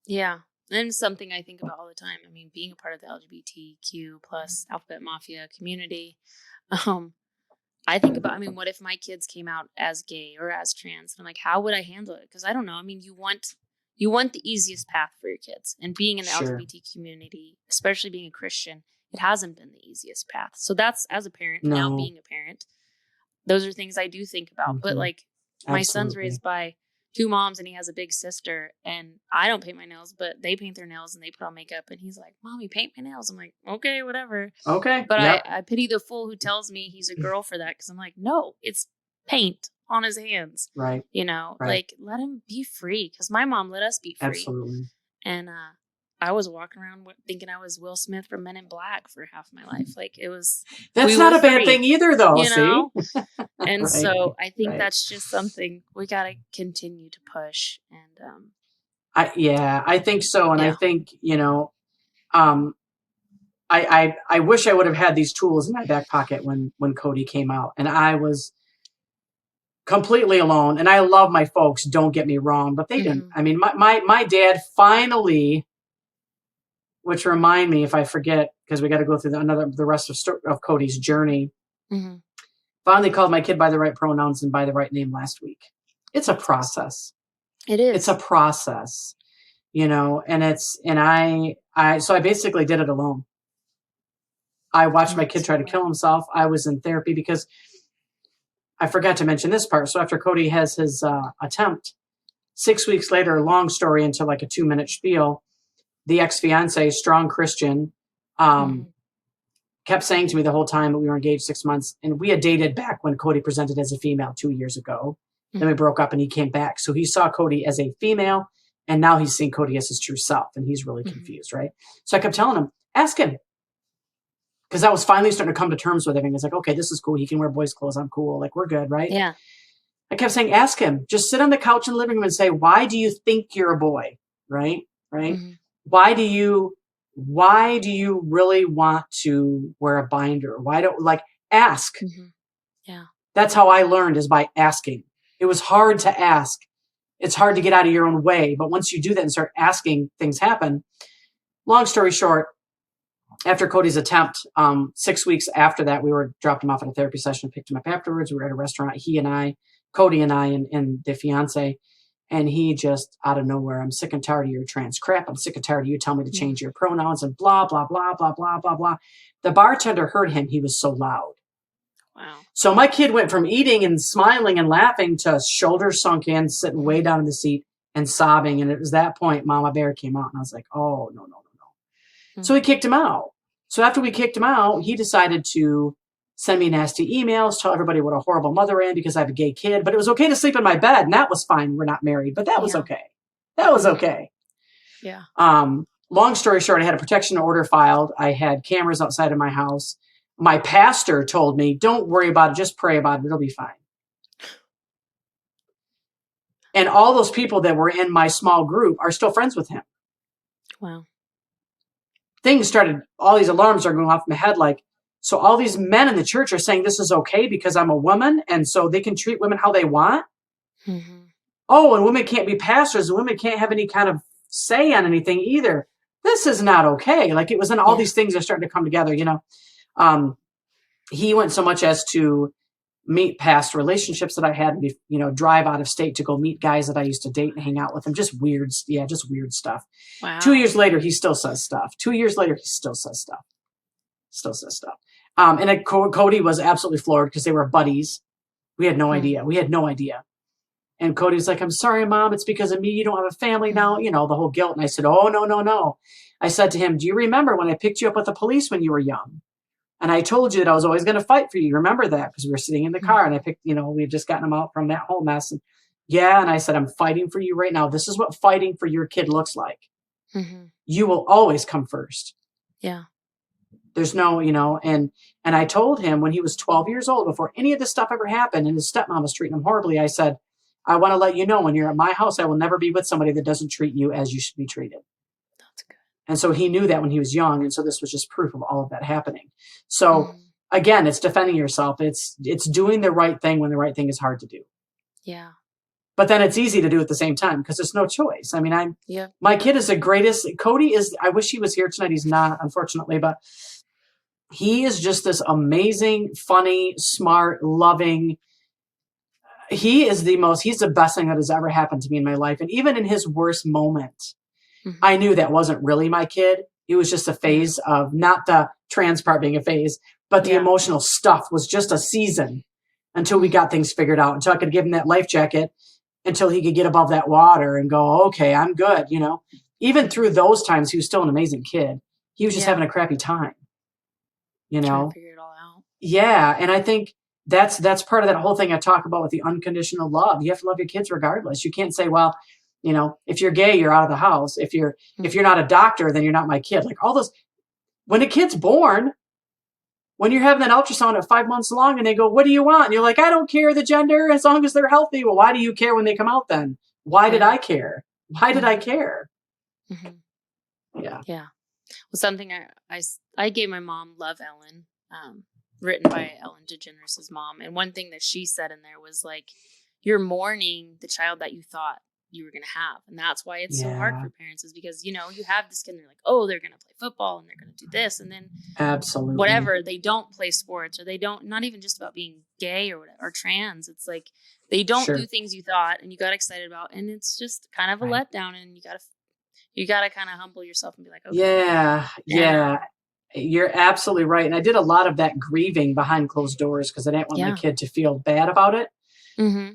[SPEAKER 2] Yeah. And something I think about all the time. I mean, being a part of the LGBTQ plus Alphabet Mafia community, I think about, what if my kids came out as gay or as trans? And I'm like, how would I handle it? Because I don't know. I mean, you want the easiest path for your kids. And being in the LGBT community, especially being a Christian, it hasn't been the easiest path. So that's, as a parent, now being a parent, those are things I do think about. But like, my son's raised by 2 moms and he has a big sister, and I don't paint my nails, but they paint their nails and they put on makeup, and he's like, Mommy, paint my nails. I'm like, okay, whatever.
[SPEAKER 1] Okay.
[SPEAKER 2] But I pity the fool who tells me he's a girl for that. 'Cause I'm like, no, it's paint on his hands.
[SPEAKER 1] Right.
[SPEAKER 2] Like, let him be free. 'Cause my mom let us be free.
[SPEAKER 1] Absolutely.
[SPEAKER 2] And, I was walking around thinking I was Will Smith from Men in Black for half my life. Like, it was.
[SPEAKER 1] That's not a bad thing either, though.
[SPEAKER 2] See? And so I think that's just something we got to continue to push. And
[SPEAKER 1] I think so. And I think, I wish I would have had these tools in my back pocket when Cody came out, and I was completely alone. And I love my folks, don't get me wrong, but they didn't. I mean, my dad finally, which remind me if I forget, because we got to go through the rest of Cody's journey. Finally called my kid by the right pronouns and by the right name last week. It's a process.
[SPEAKER 2] It is.
[SPEAKER 1] It's a process, and so I basically did it alone. I watched my kid try to kill himself. I was in therapy because I forgot to mention this part. So after Cody has his attempt, 6 weeks later, long story into like a 2-minute spiel, the ex-fiance, strong Christian, kept saying to me the whole time that we were engaged 6 months, and we had dated back when Cody presented as a female 2 years ago. Then we broke up and he came back. So he saw Cody as a female And now he's seeing Cody as his true self, and he's really confused, right? So I kept telling him, ask him. Because I was finally starting to come to terms with him. And he's like, okay, this is cool. He can wear boys' clothes. I'm cool. Like, we're good, right?
[SPEAKER 2] Yeah.
[SPEAKER 1] I kept saying, ask him. Just sit on the couch in the living room and say, why do you think you're a boy? Right? Right? Why do you really want to wear a binder? Why don't, like, ask.
[SPEAKER 2] Yeah.
[SPEAKER 1] That's how I learned, is by asking. It was hard to ask. It's hard to get out of your own way. But once you do that and start asking, things happen. Long story short, after Cody's attempt, 6 weeks after that, we dropped him off at a therapy session and picked him up afterwards. We were at a restaurant, Cody and I, and the fiance. And he just, out of nowhere, I'm sick and tired of your trans crap. I'm sick and tired of you telling me to change your pronouns and blah, blah, blah, blah, blah, blah, blah. The bartender heard him. He was so loud.
[SPEAKER 2] Wow.
[SPEAKER 1] So my kid went from eating and smiling and laughing to shoulders sunk in, sitting way down in the seat and sobbing. And it was that point Mama Bear came out, and I was like, oh, no. So we kicked him out. So after we kicked him out, he decided to send me nasty emails, tell everybody what a horrible mother I am because I have a gay kid. But it was okay to sleep in my bed, and that was fine. We're not married, but that was okay. That was okay.
[SPEAKER 2] Yeah.
[SPEAKER 1] Long story short, I had a protection order filed. I had cameras outside of my house. My pastor told me, don't worry about it. Just pray about it. It'll be fine. And all those people that were in my small group are still friends with him.
[SPEAKER 2] Wow.
[SPEAKER 1] All these alarms are going off in my head. Like, so all these men in the church are saying this is okay because I'm a woman, and so they can treat women how they want. Oh, and women can't be pastors, and women can't have any kind of say on anything either. This is not okay. Like, it was, and all these things are starting to come together, He went so much as to meet past relationships that I had, drive out of state to go meet guys that I used to date and hang out with them. Just weird stuff.
[SPEAKER 2] Wow.
[SPEAKER 1] 2 years later, he still says stuff. 2 years later, he still says stuff. And Cody was absolutely floored because they were buddies. We had no idea. And Cody's like, I'm sorry, Mom. It's because of me. You don't have a family now. The whole guilt. And I said, oh, no. I said to him, do you remember when I picked you up with the police when you were young? And I told you that I was always going to fight for you. Remember that? Because we were sitting in the car and I picked, we had just gotten him out from that whole mess. And and I said, I'm fighting for you right now. This is what fighting for your kid looks like. You will always come first.
[SPEAKER 2] Yeah.
[SPEAKER 1] There's no, and I told him when he was 12 years old, before any of this stuff ever happened and his stepmom was treating him horribly, I said, I want to let you know when you're at my house, I will never be with somebody that doesn't treat you as you should be treated.
[SPEAKER 2] That's good.
[SPEAKER 1] And so he knew that when he was young. And so this was just proof of all of that happening. So again, it's defending yourself. It's doing the right thing when the right thing is hard to do.
[SPEAKER 2] Yeah.
[SPEAKER 1] But then it's easy to do at the same time because there's no choice. I mean, my kid is the greatest. Cody is, I wish he was here tonight. He's not, unfortunately, but he is just this amazing, funny, smart, loving. He's the best thing that has ever happened to me in my life. And even in his worst moment, I knew that wasn't really my kid. It was just a phase of, not the trans part being a phase, but the emotional stuff was just a season until we got things figured out, until I could give him that life jacket, until he could get above that water and go, okay, I'm good. Even through those times, he was still an amazing kid. He was just having a crappy time,
[SPEAKER 2] Trying to figure it all out.
[SPEAKER 1] Yeah. And I think that's part of that whole thing I talk about with the unconditional love. You have to love your kids regardless. You can't say, well, if you're gay, you're out of the house. If you're not a doctor, then you're not my kid. Like all those, when a kid's born, when you're having that ultrasound at 5 months long and they go, what do you want? And you're like, I don't care the gender as long as they're healthy. Well, why do you care when they come out then? Why did I care? Why did I care? Yeah.
[SPEAKER 2] Yeah. Well, something I gave my mom Love Ellen, written by Ellen DeGeneres' mom. And one thing that she said in there was like, you're mourning the child that you thought you were going to have. And that's why it's so hard for parents, is because, you have this kid and they're like, oh, they're going to play football and they're going to do this. And then
[SPEAKER 1] absolutely
[SPEAKER 2] whatever, they don't play sports, or they don't, not even just about being gay or whatever, or trans. It's like, they don't do things you thought and you got excited about. And it's just kind of a letdown, and you got to kind of humble yourself and be like, okay.
[SPEAKER 1] Yeah. You're absolutely right. And I did a lot of that grieving behind closed doors because I didn't want my kid to feel bad about it.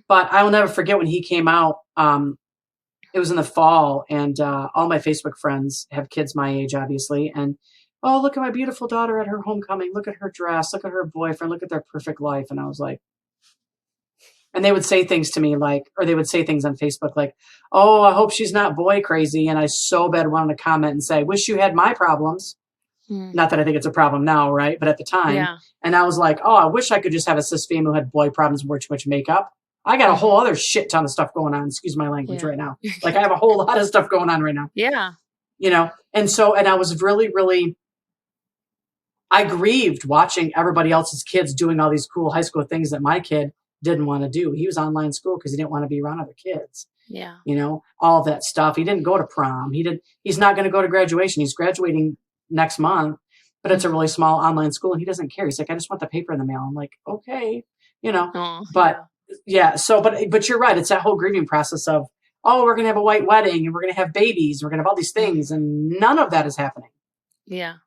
[SPEAKER 1] But I will never forget when he came out. It was in the fall, and all my Facebook friends have kids my age, obviously. And, oh, look at my beautiful daughter at her homecoming. Look at her dress. Look at her boyfriend. Look at their perfect life. And I was like, And they would say things to me like, or they would say things on Facebook like, oh, I hope she's not boy crazy. And I so bad wanted to comment and say, wish you had my problems. Not that I think it's a problem now, right? But at the time.
[SPEAKER 2] Yeah.
[SPEAKER 1] And I was like, oh, I wish I could just have a cis female who had boy problems and wore too much makeup. I got a whole other shit ton of stuff going on. Excuse my language right now. Like I have a whole lot of stuff going on right now.
[SPEAKER 2] Yeah.
[SPEAKER 1] You know? And so, and I was really, really, I grieved watching everybody else's kids doing all these cool high school things that my kid didn't want to do. He was online school because he didn't want to be around other kids.
[SPEAKER 2] Yeah.
[SPEAKER 1] You know, all of that stuff. He didn't go to prom. He's not going to go to graduation. He's graduating next month, but it's a really small online school and he doesn't care. He's like, I just want the paper in the mail. I'm like, okay, you know, but yeah. So, but you're right. It's that whole grieving process of, oh, we're going to have a white wedding and we're going to have babies. We're going to have all these things. And none of that is happening.
[SPEAKER 2] Yeah.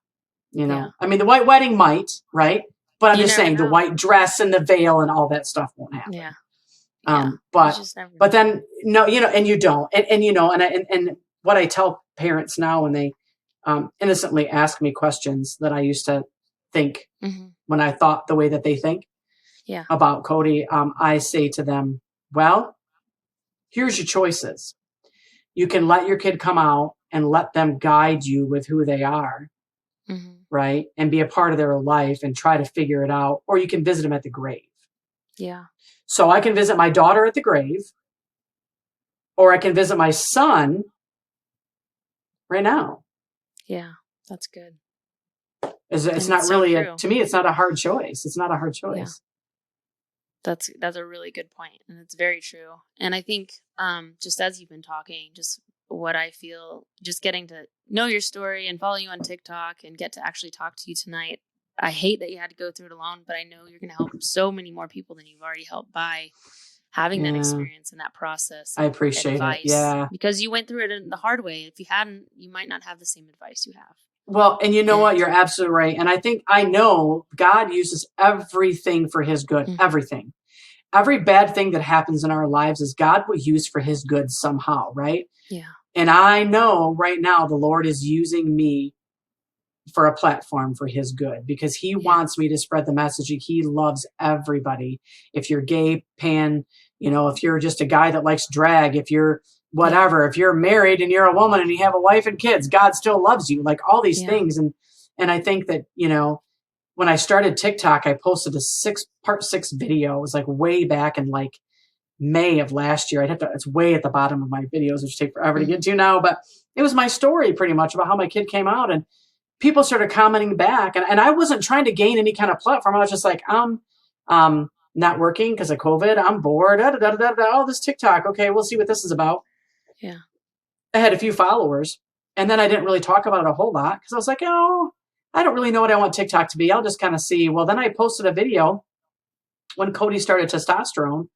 [SPEAKER 1] You know, I mean, the white wedding might, right? But I'm just saying
[SPEAKER 2] know.
[SPEAKER 1] the white dress and the veil and all that stuff won't happen.
[SPEAKER 2] Yeah.
[SPEAKER 1] But then no, you know, and you don't, and you know, and what I tell parents now when they innocently ask me questions that I used to think when I thought the way that they think about Cody, I say to them, well, here's your choices. You can let your kid come out and let them guide you with who they are, right? And be a part of their life and try to figure it out. Or you can visit them at the grave.
[SPEAKER 2] Yeah.
[SPEAKER 1] So I can visit my daughter at the grave, or I can visit my son right now.
[SPEAKER 2] Yeah, that's good.
[SPEAKER 1] It's not really, to me, it's not a hard choice. It's not a hard choice.
[SPEAKER 2] Yeah. That's a really good point, and it's very true. And I think just as you've been talking, just what I feel, just getting to know your story and follow you on TikTok and get to actually talk to you tonight. I hate that you had to go through it alone, but I know you're going to help so many more people than you've already helped by having that experience and that process.
[SPEAKER 1] I appreciate it. Yeah.
[SPEAKER 2] Because you went through it in the hard way. If you hadn't, you might not have the same advice you have.
[SPEAKER 1] Well, and you know what? You're absolutely right. And I know God uses everything for his good, everything. Every bad thing that happens in our lives is God will use for his good somehow, right?
[SPEAKER 2] Yeah.
[SPEAKER 1] And I know right now the Lord is using me for a platform for his good because he wants me to spread the message. He loves everybody. If you're gay, pan, you know, if you're just a guy that likes drag, if you're whatever, if you're married and you're a woman and you have a wife and kids, God still loves you, like all these things. And I think that, you know, when I started TikTok, I posted a part 6 video. It was like way back in like May of last year. It's way at the bottom of my videos, which take forever to get to now, but it was my story pretty much about how my kid came out, and people started commenting back, and I wasn't trying to gain any kind of platform. I was just like, not working because of COVID. I'm bored. Oh, this TikTok. Okay, we'll see what this is about.
[SPEAKER 2] Yeah.
[SPEAKER 1] I had a few followers, and then I didn't really talk about it a whole lot because I was like, oh, I don't really know what I want TikTok to be. I'll just kind of see. Well, then I posted a video when Cody started testosterone,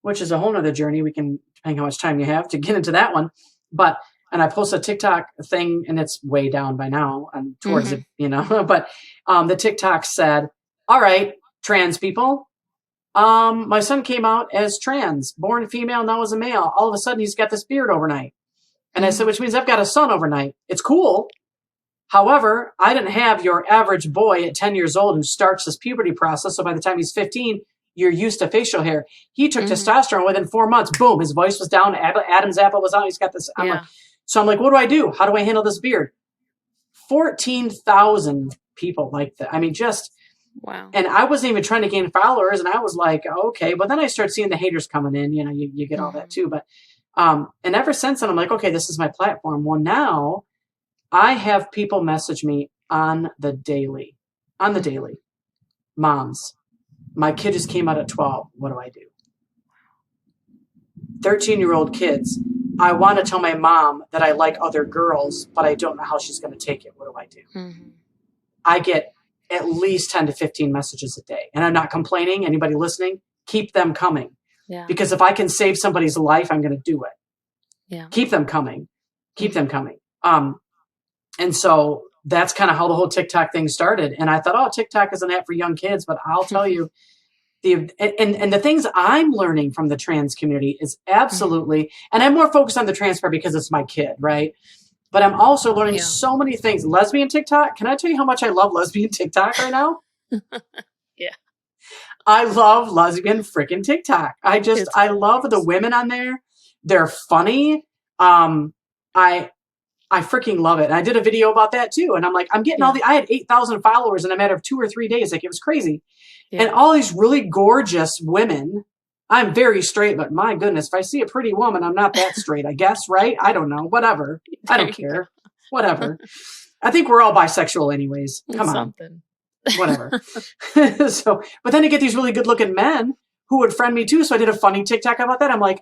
[SPEAKER 1] which is a whole nother journey. We can, depending how much time you have to get into that one. And I posted a TikTok thing, and it's way down by now and towards it, you know, but the TikTok said, all right, trans people, my son came out as trans, born female, now as a male. All of a sudden he's got this beard overnight. And I said, which means I've got a son overnight. It's cool. However, I didn't have your average boy at 10 years old who starts this puberty process. So by the time he's 15, you're used to facial hair. He took testosterone within 4 months. Boom, his voice was down. Adam's apple was out. He's got this. So I'm like, what do I do? How do I handle this beard? 14,000 people like that. I mean, just,
[SPEAKER 2] wow.
[SPEAKER 1] And I wasn't even trying to gain followers. And I was like, okay, but then I start seeing the haters coming in, you know, you get all that too. But, and ever since then, I'm like, okay, this is my platform. Well, now I have people message me on the daily. Moms, my kid just came out at 12. What do I do? 13-year-old kids. I want to tell my mom that I like other girls, but I don't know how she's going to take it. What do I do? I get at least 10 to 15 messages a day. And I'm not complaining. Anybody listening, keep them coming.
[SPEAKER 2] Yeah.
[SPEAKER 1] Because if I can save somebody's life, I'm going to do it.
[SPEAKER 2] Yeah.
[SPEAKER 1] Keep them coming. Keep them coming. And so that's kind of how the whole TikTok thing started. And I thought, oh, TikTok is an app for young kids, but I'll tell you, the things I'm learning from the trans community is absolutely, and I'm more focused on the trans part because it's my kid, right? But I'm also learning so many things. Lesbian TikTok. Can I tell you how much I love lesbian TikTok right now?
[SPEAKER 2] Yeah.
[SPEAKER 1] I love lesbian freaking TikTok. I love the women on there. They're funny. I freaking love it. And I did a video about that too. And I'm like, I'm getting I had 8,000 followers in a matter of 2 or 3 days. Like, it was crazy. Yeah. And all these really gorgeous women. I'm very straight, but my goodness, if I see a pretty woman, I'm not that straight, I guess, right? I don't know. Whatever. I don't care. Whatever. I think we're all bisexual anyways. Come on. Whatever. So, but then I get these really good looking men who would friend me too. So I did a funny TikTok about that. I'm like,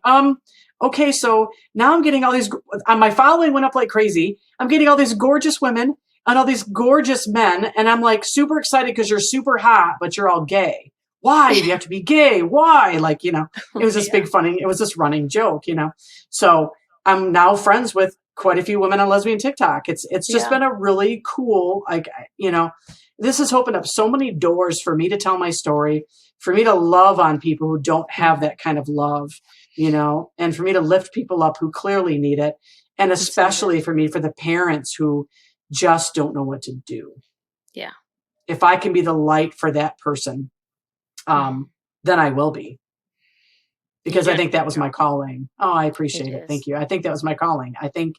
[SPEAKER 1] okay, so now I'm getting all these, my following went up like crazy. I'm getting all these gorgeous women and all these gorgeous men. And I'm like super excited because you're super hot, but you're all gay. Why do you have to be gay? Why? Like, it was this big funny, it was this running joke, So I'm now friends with quite a few women on lesbian TikTok. It's just been a really cool, this has opened up so many doors for me to tell my story, for me to love on people who don't have that kind of love, and for me to lift people up who clearly need it. And especially for the parents who just don't know what to do.
[SPEAKER 2] Yeah.
[SPEAKER 1] If I can be the light for that person, then I will be. Because I think that was my calling. Oh, I appreciate it. Thank you. I think that was my calling. I think,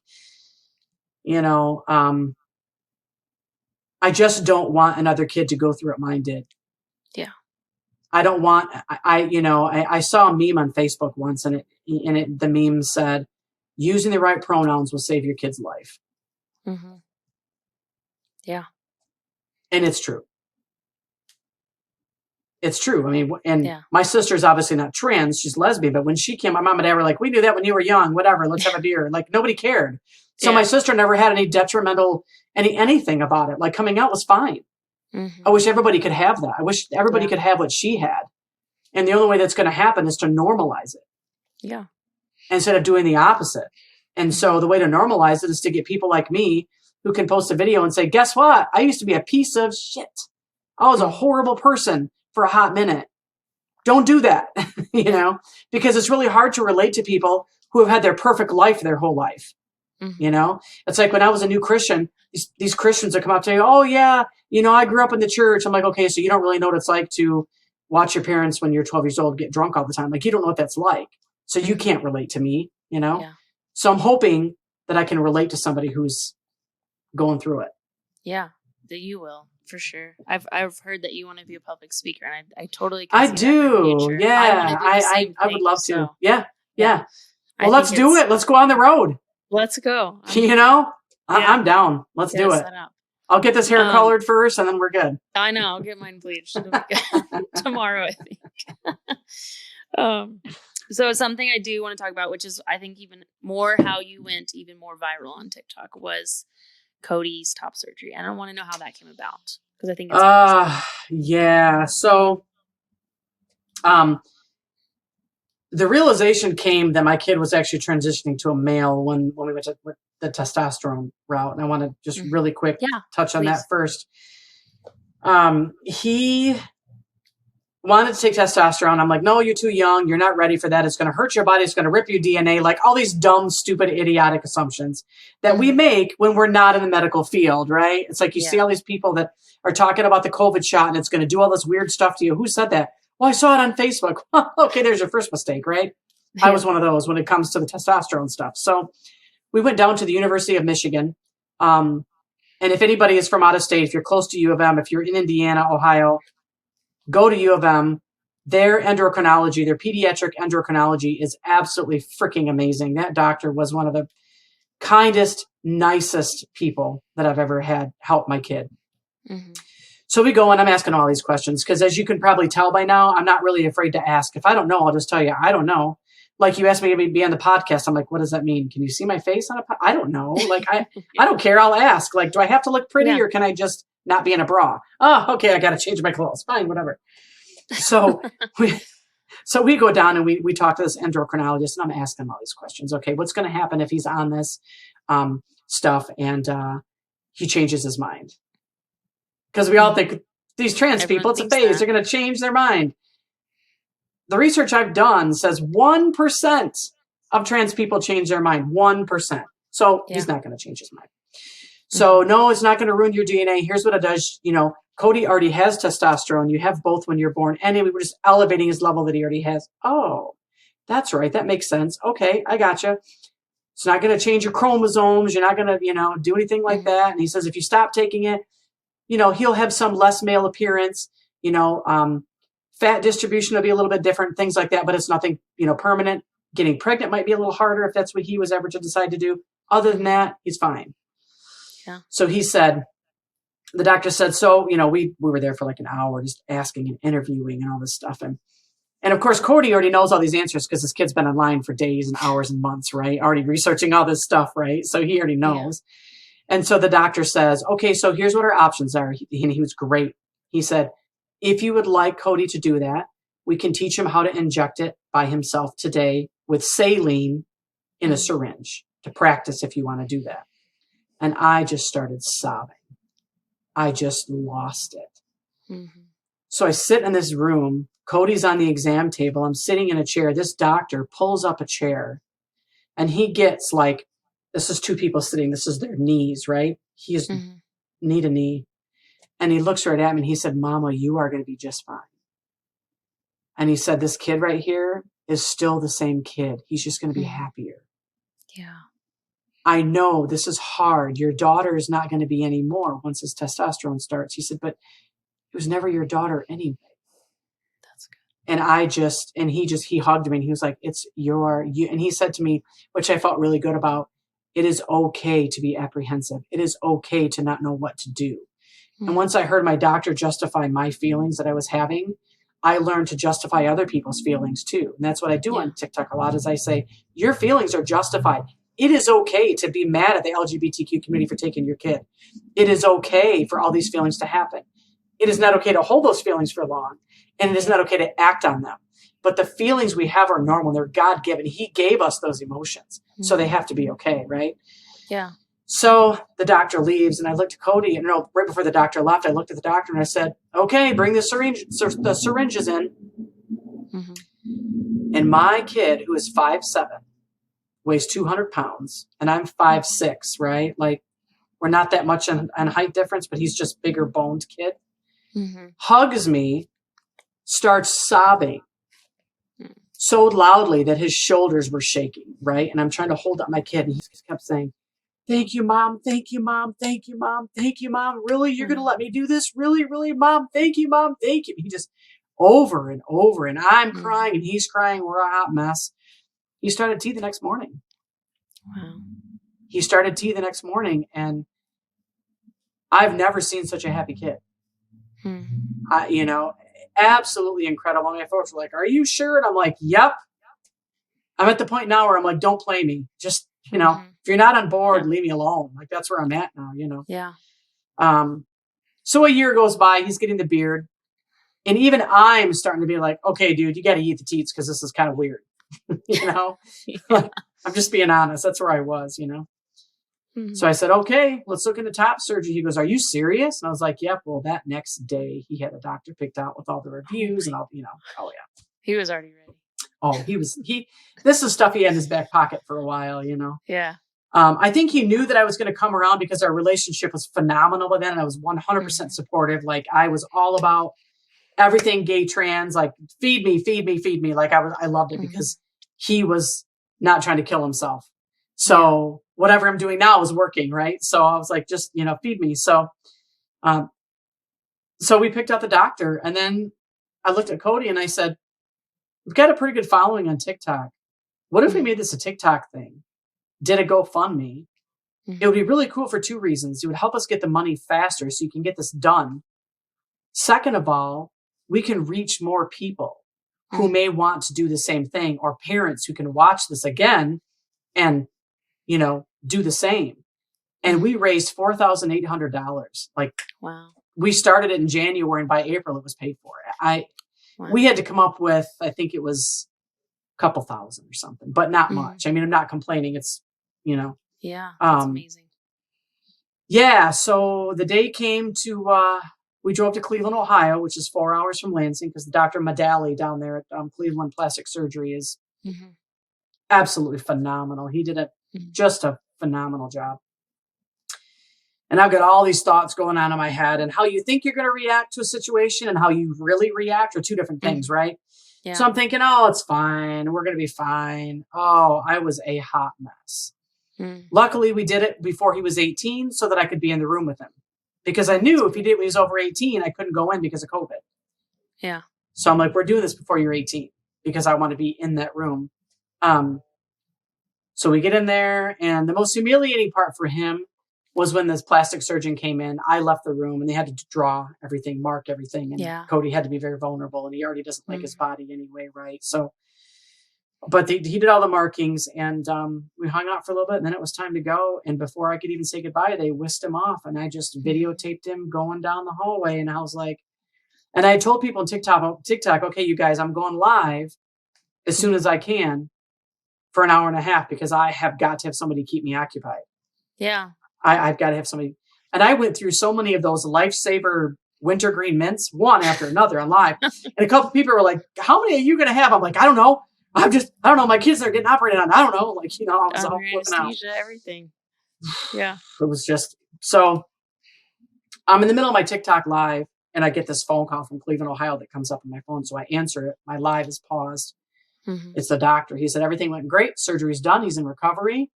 [SPEAKER 1] I just don't want another kid to go through what mine did.
[SPEAKER 2] Yeah.
[SPEAKER 1] I don't want, I saw a meme on Facebook once and the meme said, using the right pronouns will save your kid's life.
[SPEAKER 2] Mm-hmm. Yeah.
[SPEAKER 1] And it's true. It's true. I mean, and my sister's obviously not trans. She's lesbian. But when she came, my mom and dad were like, we knew that when you were young, whatever, let's have a beer. Like, nobody cared. So my sister never had any detrimental, anything about it. Like, coming out was fine. Mm-hmm. I wish everybody could have that. I wish everybody could have what she had. And the only way that's going to happen is to normalize it.
[SPEAKER 2] Yeah.
[SPEAKER 1] Instead of doing the opposite. And so the way to normalize it is to get people like me who can post a video and say, guess what? I used to be a piece of shit. I was a horrible person for a hot minute. Don't do that, because it's really hard to relate to people who have had their perfect life their whole life. Mm-hmm. It's like when I was a new Christian, these Christians that come up to you, oh yeah, I grew up in the church. I'm like, okay, so you don't really know what it's like to watch your parents when you're 12 years old get drunk all the time. Like, you don't know what that's like. So you can't relate to me, Yeah. So I'm hoping that I can relate to somebody who's going through it.
[SPEAKER 2] Yeah, that you will. For sure. I've heard that you want to be a public speaker, and I totally
[SPEAKER 1] can see do. Yeah. I would love to. So. Yeah. Well, let's do it. Let's go on the road.
[SPEAKER 2] Let's go.
[SPEAKER 1] I'm down. Let's do it. I'll get this hair colored first, and then we're good.
[SPEAKER 2] I know. I'll get mine bleached tomorrow, I think. So something I do want to talk about, which is I think even more how you went even more viral on TikTok, was Cody's top surgery. I don't want to know how that came about because I think it's
[SPEAKER 1] yeah. So the realization came that my kid was actually transitioning to a male when we went to the testosterone route. And I want to just really quick touch on that first. He wanted to take testosterone. I'm like, no, you're too young. You're not ready for that. It's going to hurt your body. It's going to rip your DNA. Like all these dumb, stupid, idiotic assumptions that we make when we're not in the medical field, right? It's like you see all these people that are talking about the COVID shot and it's going to do all this weird stuff to you. Who said that? Well, I saw it on Facebook. Okay, there's your first mistake, right? I was one of those when it comes to the testosterone stuff. So we went down to the University of Michigan. And if anybody is from out of state, if you're close to U of M, if you're in Indiana, Ohio, go to U of M. Their endocrinology, their pediatric endocrinology is absolutely freaking amazing. That doctor was one of the kindest, nicest people that I've ever had help my kid. Mm-hmm. So we go and I'm asking all these questions because as you can probably tell by now, I'm not really afraid to ask. If I don't know, I'll just tell you, I don't know. Like you asked me to be on the podcast. I'm like, what does that mean? Can you see my face on a podcast? I don't know. Like, I don't care. I'll ask. Like, do I have to look pretty or can I just not be in a bra? Oh, okay. I got to change my clothes. Fine, whatever. So we go down and we talk to this endocrinologist and I'm asking him all these questions. Okay, what's going to happen if he's on this stuff and he changes his mind? Because we all think these trans people, it's a phase. They're going to change their mind. The research I've done says 1% of trans people change their mind. 1%. So he's not going to change his mind. So no, it's not going to ruin your DNA. Here's what it does. Cody already has testosterone. You have both when you're born. And we were just elevating his level that he already has. Oh, that's right. That makes sense. Okay, I gotcha. It's not going to change your chromosomes. You're not going to, do anything like that. And he says, if you stop taking it, he'll have some less male appearance, fat distribution will be a little bit different, things like that, but it's nothing, permanent. Getting pregnant might be a little harder if that's what he was ever to decide to do. Other than that, he's fine.
[SPEAKER 2] Yeah.
[SPEAKER 1] So the doctor said, so, we were there for like an hour just asking and interviewing and all this stuff. And of course, Cody already knows all these answers because his kid's been online for days and hours and months, right? Already researching all this stuff, right? So he already knows. Yeah. And so the doctor says, okay, so here's what our options are. And he was great. He said, if you would like Cody to do that, we can teach him how to inject it by himself today with saline in a syringe to practice if you want to do that. And I just started sobbing. I just lost it. Mm-hmm. So I sit in this room. Cody's on the exam table. I'm sitting in a chair. This doctor pulls up a chair and he gets like, this is two people sitting. This is their knees, right? He is knee to knee. And he looks right at me and he said, Mama, you are going to be just fine. And he said, this kid right here is still the same kid. He's just going to be happier.
[SPEAKER 2] Yeah.
[SPEAKER 1] I know this is hard. Your daughter is not going to be anymore once his testosterone starts. He said, but it was never your daughter anyway.
[SPEAKER 2] That's good.
[SPEAKER 1] And he hugged me and he was like, it's you. And he said to me, which I felt really good about, it is okay to be apprehensive. It is okay to not know what to do. And once I heard my doctor justify my feelings that I was having, I learned to justify other people's feelings too. And that's what I do on TikTok a lot is I say, your feelings are justified. It is okay to be mad at the LGBTQ community for taking your kid. It is okay for all these feelings to happen. It is not okay to hold those feelings for long. And it is not okay to act on them. But the feelings we have are normal. They're God-given. He gave us those emotions. So they have to be okay, right?
[SPEAKER 2] Yeah.
[SPEAKER 1] So the doctor leaves and I looked at Cody and right before the doctor left, I looked at the doctor and I said, okay, bring the syringes in. Mm-hmm. And my kid, who is 5'7", weighs 200 pounds and I'm 5'6", right? Like we're not that much on height difference, but he's just bigger boned kid. Mm-hmm. Hugs me, starts sobbing so loudly that his shoulders were shaking, right? And I'm trying to hold up my kid and he just kept saying, thank you, Mom. Thank you, Mom. Thank you, Mom. Thank you, Mom. Really? You're going to let me do this? Really, really, Mom? Thank you, Mom. Thank you. He just over and over. And I'm crying and he's crying. We're a hot mess. He started tea the next morning.
[SPEAKER 2] Wow.
[SPEAKER 1] He started tea the next morning. And I've never seen such a happy kid. Absolutely incredible. My folks were like, are you sure? And I'm like, yep. I'm at the point now where I'm like, don't play me. Just, if you're not on board, leave me alone. Like that's where I'm at now,
[SPEAKER 2] Yeah.
[SPEAKER 1] So a year goes by, he's getting the beard. And even I'm starting to be like, okay, dude, you got to eat the teats because this is kind of weird. I'm just being honest. That's where I was, Mm-hmm. So I said, okay, let's look into top surgery. He goes, are you serious? And I was like, yep. Well, that next day he had a doctor picked out with all the reviews and all, oh yeah.
[SPEAKER 2] He was already ready.
[SPEAKER 1] Oh, this is stuff he had in his back pocket for a while,
[SPEAKER 2] Yeah.
[SPEAKER 1] I think he knew that I was going to come around because our relationship was phenomenal with then. And I was 100% supportive. Like I was all about everything gay, trans, like feed me, feed me, feed me. Like I loved it because he was not trying to kill himself. So whatever I'm doing now is working. Right. So I was like, just, feed me. So we picked out the doctor and then I looked at Cody and I said, we've got a pretty good following on TikTok. What if we made this a TikTok thing? Did a GoFundMe? It would be really cool for two reasons. It would help us get the money faster so you can get this done. Second of all, we can reach more people who may want to do the same thing or parents who can watch this again and, do the same. And we raised $4,800. Like,
[SPEAKER 2] wow.
[SPEAKER 1] We started it in January and by April it was paid for. We had to come up with, I think it was a couple thousand or something, but not much. I mean, I'm not complaining. It's,
[SPEAKER 2] Yeah, that's amazing.
[SPEAKER 1] Yeah. So the day came to, we drove to Cleveland, Ohio, which is 4 hours from Lansing because the Dr. Madali down there at Cleveland Plastic Surgery is absolutely phenomenal. He did just a phenomenal job. And I've got all these thoughts going on in my head, and how you think you're going to react to a situation and how you really react are two different things, right?
[SPEAKER 2] Yeah.
[SPEAKER 1] So I'm thinking, oh, it's fine. We're going to be fine. Oh, I was a hot mess. Luckily, we did it before he was 18 so that I could be in the room with him. Because I knew if he did when he was over 18, I couldn't go in because of COVID.
[SPEAKER 2] Yeah.
[SPEAKER 1] So I'm like, we're doing this before you're 18 because I want to be in that room. So we get in there, and the most humiliating part for him was when this plastic surgeon came in. I left the room, and they had to draw everything, mark everything. And Cody had to be very vulnerable, and he already doesn't like his body anyway, right? So, but he did all the markings, and we hung out for a little bit, and then it was time to go. And before I could even say goodbye, they whisked him off, and I just videotaped him going down the hallway. And I was like, and I told people on TikTok, okay, you guys, I'm going live as soon as I can for an hour and a half because I have got to have somebody keep me occupied.
[SPEAKER 2] Yeah.
[SPEAKER 1] I've got to have somebody. And I went through so many of those Lifesaver wintergreen mints, one after another on live. And a couple of people were like, how many are you going to have? I'm like, I don't know. I don't know. My kids are getting operated on. I don't know. Like, I was all flipping out.
[SPEAKER 2] Everything. Yeah.
[SPEAKER 1] It was just, so I'm in the middle of my TikTok live, and I get this phone call from Cleveland, Ohio that comes up on my phone. So I answer it. My live is paused. It's the doctor. He said, everything went great. Surgery's done. He's in recovery.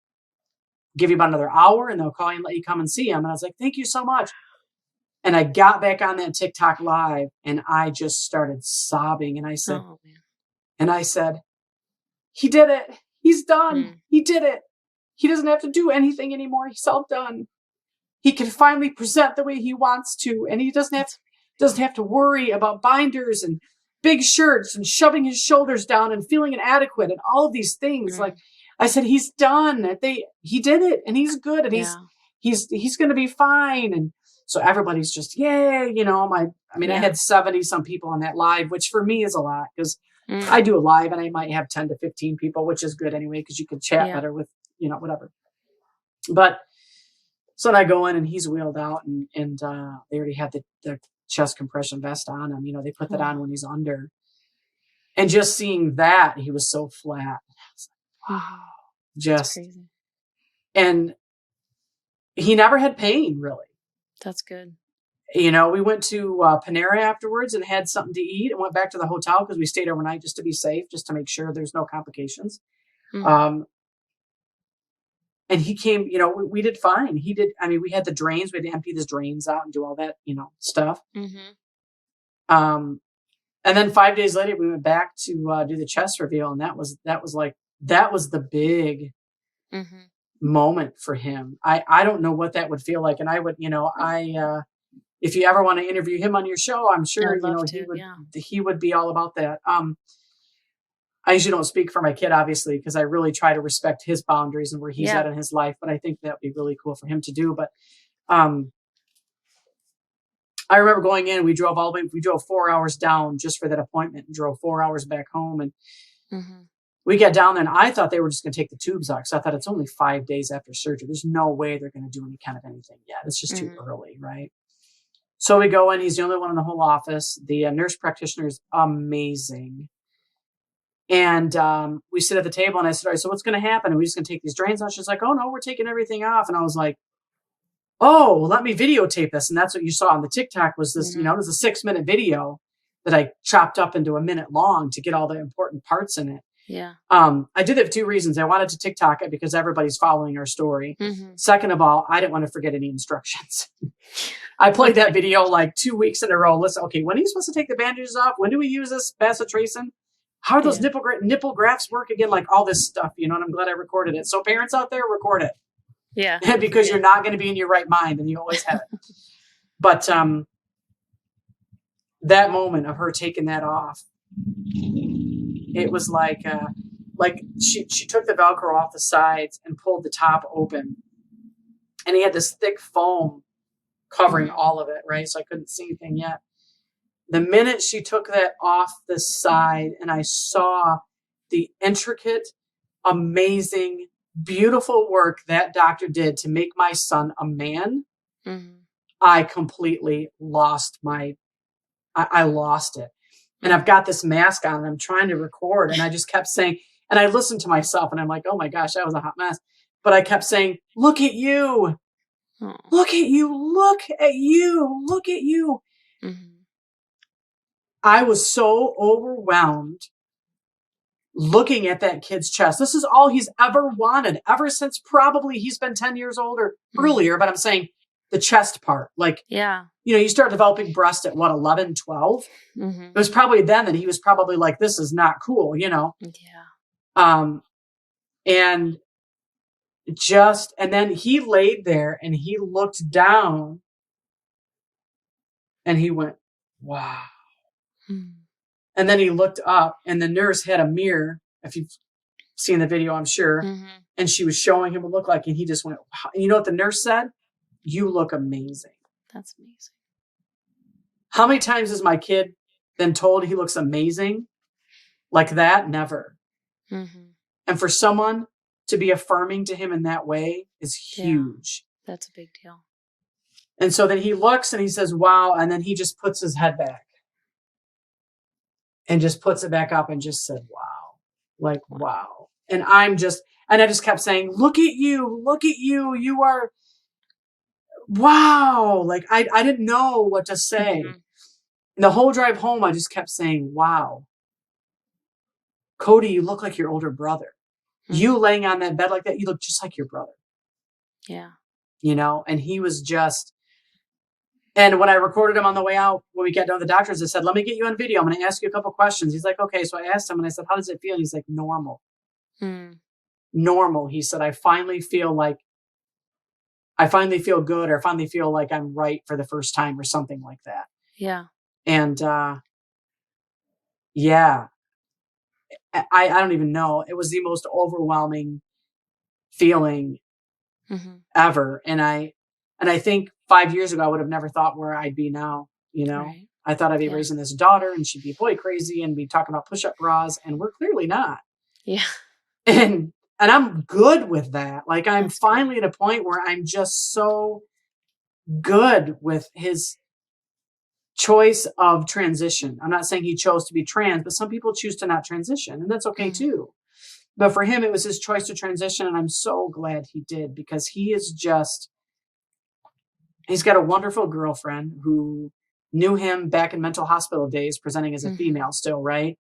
[SPEAKER 1] Give you about another hour, and they'll call you and let you come and see him. And I was like, thank you so much. And I got back on that TikTok live, and I just started sobbing. And I said, he did it. He's done. He did it. He doesn't have to do anything anymore. He's all done. He can finally present the way he wants to. And he doesn't have to worry about binders and big shirts and shoving his shoulders down and feeling inadequate and all of these things. Like I said, he's done. He did it, and he's good, and he's going to be fine. And so everybody's just, yay, I had 70 some people on that live, which for me is a lot because I do a live and I might have 10 to 15 people, which is good anyway, because you can chat better with, whatever. But so then I go in, and he's wheeled out, and they already had the chest compression vest on him. They put that on when he's under. And just seeing that, he was so flat. I was like, wow. Just crazy. And he never had pain, really.
[SPEAKER 2] That's good.
[SPEAKER 1] We went to Panera afterwards and had something to eat and went back to the hotel because we stayed overnight just to be safe, just to make sure there's no complications. And he came, we did fine. He did. We had the drains. We had to empty the drains out and do all that, stuff. And then 5 days later, we went back to do the chest reveal. And that was the big moment for him. I don't know what that would feel like. And I would, if you ever want to interview him on your show, I'm sure, he would be all about that. I usually don't speak for my kid, obviously, because I really try to respect his boundaries and where he's at in his life. But I think that'd be really cool for him to do. But I remember going in, we drove 4 hours down just for that appointment and drove 4 hours back home. And we got down there, and I thought they were just going to take the tubes out. So I thought it's only 5 days after surgery. There's no way they're going to do any kind of anything yet. It's just too early, right? So we go in. He's the only one in the whole office. The nurse practitioner is amazing. And we sit at the table, and I said, all right, so what's going to happen? Are we just going to take these drains out? She's like, oh, no, we're taking everything off. And I was like, oh, well, let me videotape this. And that's what you saw on the TikTok was this, it was a 6-minute video that I chopped up into a minute long to get all the important parts in it.
[SPEAKER 2] Yeah.
[SPEAKER 1] I did it for 2 reasons. I wanted to TikTok it because everybody's following our story. Second of all, I didn't want to forget any instructions. I played that video like 2 weeks in a row. Listen, okay, when are you supposed to take the bandages off? When do we use this bacitracin? How do those nipple grafts work again? Like all this stuff, and I'm glad I recorded it. So parents out there, record it.
[SPEAKER 2] Yeah.
[SPEAKER 1] Because you're not going to be in your right mind, and you always have it. But that moment of her taking that off, it was like she took the Velcro off the sides and pulled the top open, and he had this thick foam covering all of it, right? So I couldn't see anything yet. The minute she took that off the side and I saw the intricate, amazing, beautiful work that doctor did to make my son a man, I completely lost I lost it. And I've got this mask on and I'm trying to record, and I just kept saying, and I listened to myself and I'm like, oh my gosh, that was a hot mess. But I kept saying, look at you.
[SPEAKER 2] Oh.
[SPEAKER 1] Look at you. Look at you. Look at you.
[SPEAKER 2] Mm-hmm.
[SPEAKER 1] I was so overwhelmed looking at that kid's chest. This is all he's ever wanted, ever since probably he's been 10 years old or earlier. But I'm saying the chest part, like,
[SPEAKER 2] yeah,
[SPEAKER 1] you start developing breast at what, 11, 12?
[SPEAKER 2] Mm-hmm.
[SPEAKER 1] It was probably then that he was probably like, this is not cool,
[SPEAKER 2] Yeah.
[SPEAKER 1] And then he laid there and he looked down and he went, wow.
[SPEAKER 2] Mm-hmm.
[SPEAKER 1] And then he looked up and the nurse had a mirror. If you've seen the video, I'm sure.
[SPEAKER 2] Mm-hmm.
[SPEAKER 1] And she was showing him what it looked like. And he just went, wow. And you know what the nurse said? You look amazing.
[SPEAKER 2] That's amazing.
[SPEAKER 1] How many times has my kid been told he looks amazing like that? Never.
[SPEAKER 2] Mm-hmm.
[SPEAKER 1] And for someone to be affirming to him in that way is huge.
[SPEAKER 2] Yeah, that's a big deal.
[SPEAKER 1] And so then he looks and he says, wow. And then he just puts his head back and just puts it back up and just said, wow. Like, wow. And I just kept saying, look at you. You are, wow. Like, I didn't know what to say.
[SPEAKER 2] Mm-hmm.
[SPEAKER 1] And the whole drive home, I just kept saying, wow. Cody, you look like your older brother. Mm-hmm. You laying on that bed like that, you look just like your brother.
[SPEAKER 2] Yeah.
[SPEAKER 1] And he was just, and when I recorded him on the way out, when we got done with the doctors, I said, let me get you on video. I'm going to ask you a couple questions. He's like, okay. So I asked him and I said, how does it feel? And he's like, normal. Normal. He said, I finally feel good, or I finally feel like I'm right for the first time or something like that.
[SPEAKER 2] Yeah.
[SPEAKER 1] And, yeah, I don't even know. It was the most overwhelming feeling ever. And I think 5 years ago, I would have never thought where I'd be now. Right. I thought I'd be raising this daughter and she'd be boy crazy and be talking about push-up bras. And we're clearly not.
[SPEAKER 2] Yeah.
[SPEAKER 1] And I'm good with that. Like, I'm finally at a point where I'm just so good with his choice of transition. I'm not saying he chose to be trans, but some people choose to not transition, and that's okay too. But for him, it was his choice to transition. And I'm so glad he did, because he's got a wonderful girlfriend who knew him back in mental hospital days, presenting as a female still. Right.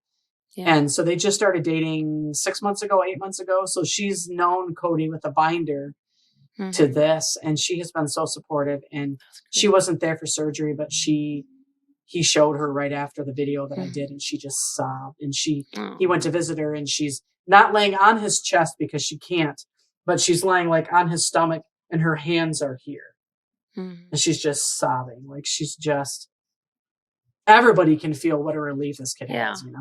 [SPEAKER 1] Yeah. And so they just started dating 8 months ago. So she's known Cody with a binder to this, and she has been so supportive. And she wasn't there for surgery, but he showed her right after the video that I did, and she just sobbed. And he went to visit her, and she's not laying on his chest because she can't, but she's laying like on his stomach and her hands are here. And she's just sobbing. Like, she's just, everybody can feel what a relief this kid has,
[SPEAKER 2] I mean,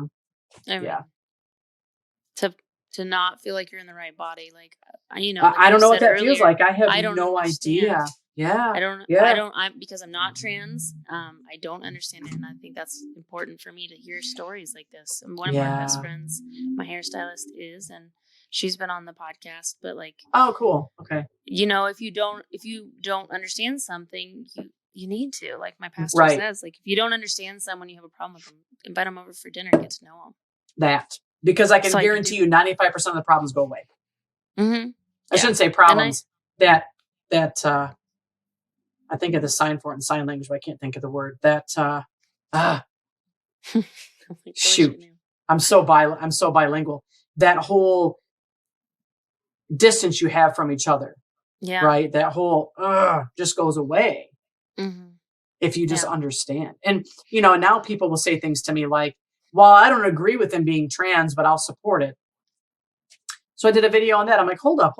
[SPEAKER 2] to not feel like you're in the right body. Like, like
[SPEAKER 1] I don't know what that
[SPEAKER 2] earlier,
[SPEAKER 1] feels like. I have no idea. Yeah.
[SPEAKER 2] Because I'm not trans. I don't understand it. And I think that's important for me to hear stories like this. And one of my best friends, my hairstylist, is, and she's been on the podcast, but like,
[SPEAKER 1] oh, cool. Okay.
[SPEAKER 2] If you don't understand something, you need to, like my pastor says, like, if you don't understand someone, you have a problem with them, invite them over for dinner, get to know them.
[SPEAKER 1] Because I can guarantee you 95% of the problems go away. I shouldn't say problems. I think of the sign for it in sign language, but I can't think of the word. Shoot. I'm so bilingual. That whole distance you have from each other. Yeah. Right. That whole just goes away. If you just understand. And, now people will say things to me like, well, I don't agree with him being trans, but I'll support it. So I did a video on that. I'm like, hold up.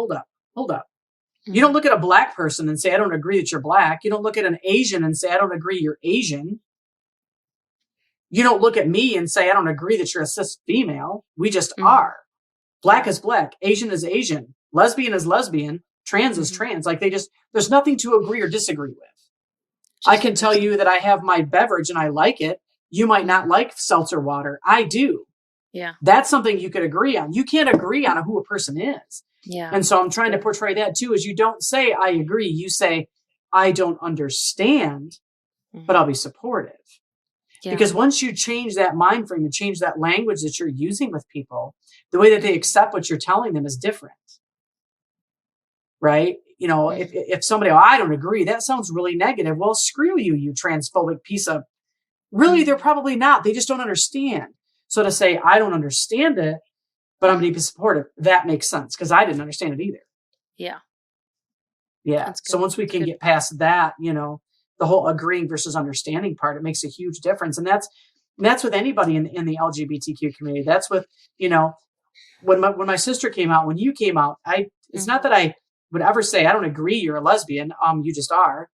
[SPEAKER 1] You don't look at a black person and say, I don't agree that you're black. You don't look at an Asian and say, I don't agree you're Asian. You don't look at me and say, I don't agree that you're a cis female. We just are. Black is black. Asian is Asian. Lesbian is lesbian. Trans is trans. Like, there's nothing to agree or disagree with. I can tell you that I have my beverage and I like it. You might not like seltzer water. I do. Yeah. That's something you could agree on. You can't agree on who a person is. Yeah. And so I'm trying to portray that too, is you don't say, I agree. You say, I don't understand, but I'll be supportive. Yeah. Because once you change that mind frame and change that language that you're using with people, the way that they accept what you're telling them is different. Right. if somebody, I don't agree, that sounds really negative. Well, screw you, you transphobic piece of, really, they're probably not. They just don't understand. So to say, I don't understand it, but I'm going to be supportive, that makes sense because I didn't understand it either.
[SPEAKER 2] Yeah.
[SPEAKER 1] Yeah. So once we can get past that, the whole agreeing versus understanding part, it makes a huge difference. And that's with anybody in the LGBTQ community. That's with, when my sister came out, when you came out, it's not that I would ever say, I don't agree you're a lesbian. You just are.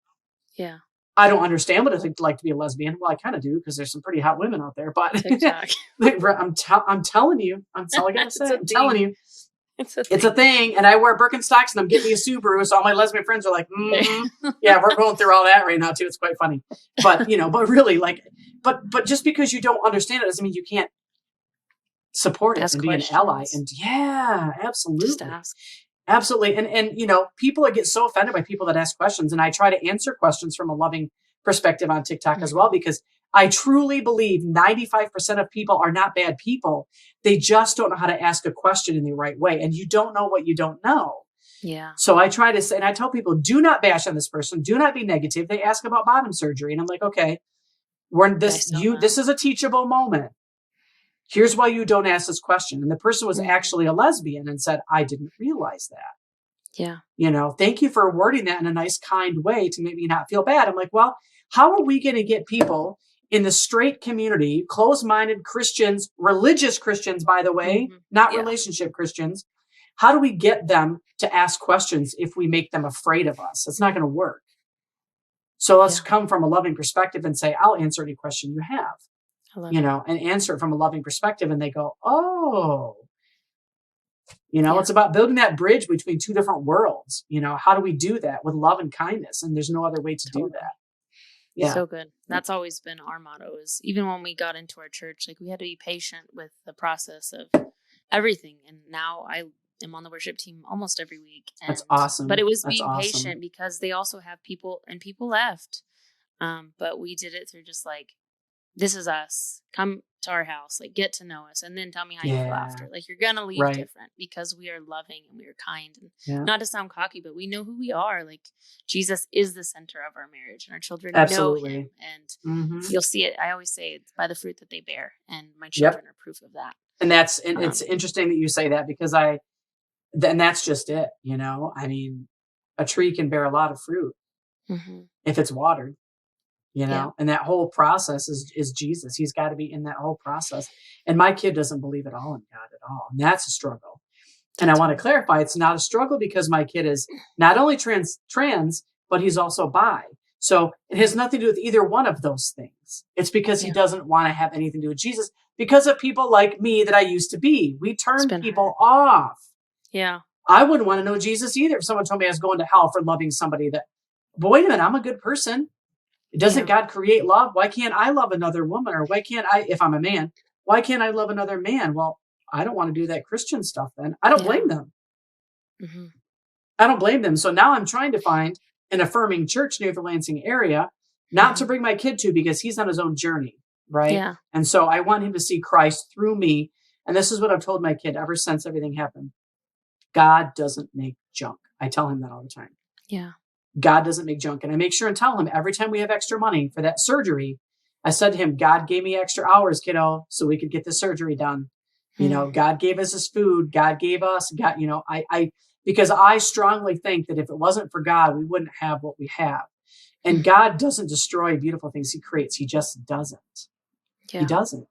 [SPEAKER 2] Yeah.
[SPEAKER 1] I don't understand what it's like to be a lesbian. Well, I kind of do because there's some pretty hot women out there, but I'm telling you, that's all I got to say. I'm telling you. It's a thing. And I wear Birkenstocks and I'm getting me a Subaru. So all my lesbian friends are like, yeah, we're going through all that right now too. It's quite funny. But, but really but just because you don't understand it doesn't mean you can't support it and be an ally. And yeah, absolutely.
[SPEAKER 2] Just ask.
[SPEAKER 1] Absolutely. And people get so offended by people that ask questions. And I try to answer questions from a loving perspective on TikTok as well, because I truly believe 95% of people are not bad people. They just don't know how to ask a question in the right way. And you don't know what you don't know.
[SPEAKER 2] Yeah.
[SPEAKER 1] So I try to say, and I tell people, do not bash on this person. Do not be negative. They ask about bottom surgery. And I'm like, okay, this is a teachable moment. Here's why you don't ask this question. And the person was actually a lesbian and said, I didn't realize that.
[SPEAKER 2] Yeah.
[SPEAKER 1] Thank you for wording that in a nice, kind way to make me not feel bad. I'm like, well, how are we going to get people in the straight community, closed-minded Christians, religious Christians, by the way, not relationship Christians? How do we get them to ask questions if we make them afraid of us? It's not going to work. So let's come from a loving perspective and say, I'll answer any question you have. And answer it from a loving perspective. And they go, oh, it's about building that bridge between two different worlds. How do we do that with love and kindness? And there's no other way to do that. Yeah.
[SPEAKER 2] So good. That's always been our motto, is even when we got into our church, like we had to be patient with the process of everything. And now I am on the worship team almost every week. And,
[SPEAKER 1] that's awesome.
[SPEAKER 2] But it was being patient because they also have people, and people left. But we did it through just like, this is us. Come to our house, like get to know us, and then tell me how you feel after. Like, you're gonna leave different because we are loving and we are kind. And not to sound cocky, but we know who we are. Like, Jesus is the center of our marriage, and our children know him. And you'll see it. I always say it's by the fruit that they bear, and my children are proof of that.
[SPEAKER 1] And it's interesting that you say that, because and that's just it. I mean, a tree can bear a lot of fruit if it's watered. And that whole process is Jesus. He's got to be in that whole process. And my kid doesn't believe at all in God at all. And that's a struggle. And I want to clarify, it's not a struggle because my kid is not only trans, but he's also bi. So it has nothing to do with either one of those things. It's because he doesn't want to have anything to do with Jesus, because of people like me that I used to be. We turn people off.
[SPEAKER 2] Yeah.
[SPEAKER 1] I wouldn't want to know Jesus either if someone told me I was going to hell for loving somebody but wait a minute, I'm a good person. Doesn't God create love? Why can't I love another woman? Or why can't I, if I'm a man, why can't I love another man? Well, I don't want to do that Christian stuff then. I don't blame them. I don't blame them. So now I'm trying to find an affirming church near the Lansing area, not to bring my kid to, because he's on his own journey. Right.
[SPEAKER 2] Yeah.
[SPEAKER 1] And so I want him to see Christ through me. And this is what I've told my kid ever since everything happened. God doesn't make junk. I tell him that all the time.
[SPEAKER 2] Yeah.
[SPEAKER 1] God doesn't make junk. And I make sure and tell him every time we have extra money for that surgery, I said to him, God gave me extra hours, kiddo, so we could get the surgery done. God gave us his food. God gave us, because I strongly think that if it wasn't for God, we wouldn't have what we have. And God doesn't destroy beautiful things he creates. He just doesn't. He doesn't.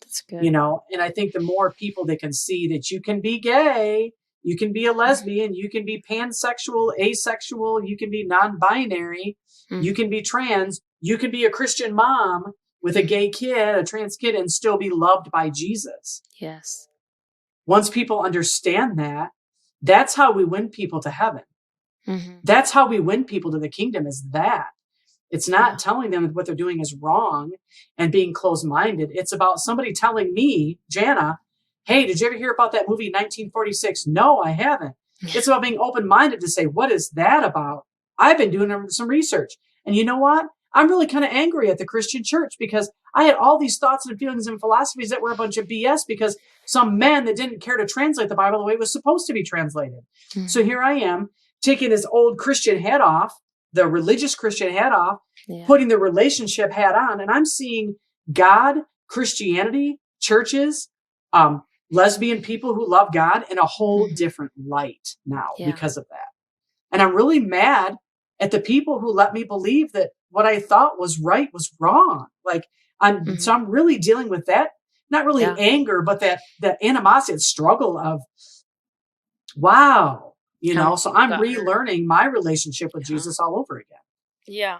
[SPEAKER 2] That's good.
[SPEAKER 1] And I think the more people that can see that you can be gay, you can be a lesbian, you can be pansexual, asexual, you can be non-binary, you can be trans, you can be a Christian mom with a gay kid, a trans kid, and still be loved by Jesus.
[SPEAKER 2] Yes.
[SPEAKER 1] Once people understand that, that's how we win people to heaven. That's how we win people to the kingdom, is that. It's not telling them what they're doing is wrong and being closed-minded. It's about somebody telling me, Jana, hey, did you ever hear about that movie 1946? No, I haven't. It's about being open-minded to say, what is that about? I've been doing some research. And you know what? I'm really kind of angry at the Christian church, because I had all these thoughts and feelings and philosophies that were a bunch of BS, because some men that didn't care to translate the Bible the way it was supposed to be translated. So here I am taking this old Christian hat off, the religious Christian hat off, putting the relationship hat on. And I'm seeing God, Christianity, churches, lesbian people who love God in a whole different light now because of that. And I'm really mad at the people who let me believe that what I thought was right was wrong. Like, so I'm really dealing with that, not really anger, but that animosity, struggle of, wow, you know, so I'm relearning my relationship with Jesus all over again.
[SPEAKER 2] Yeah.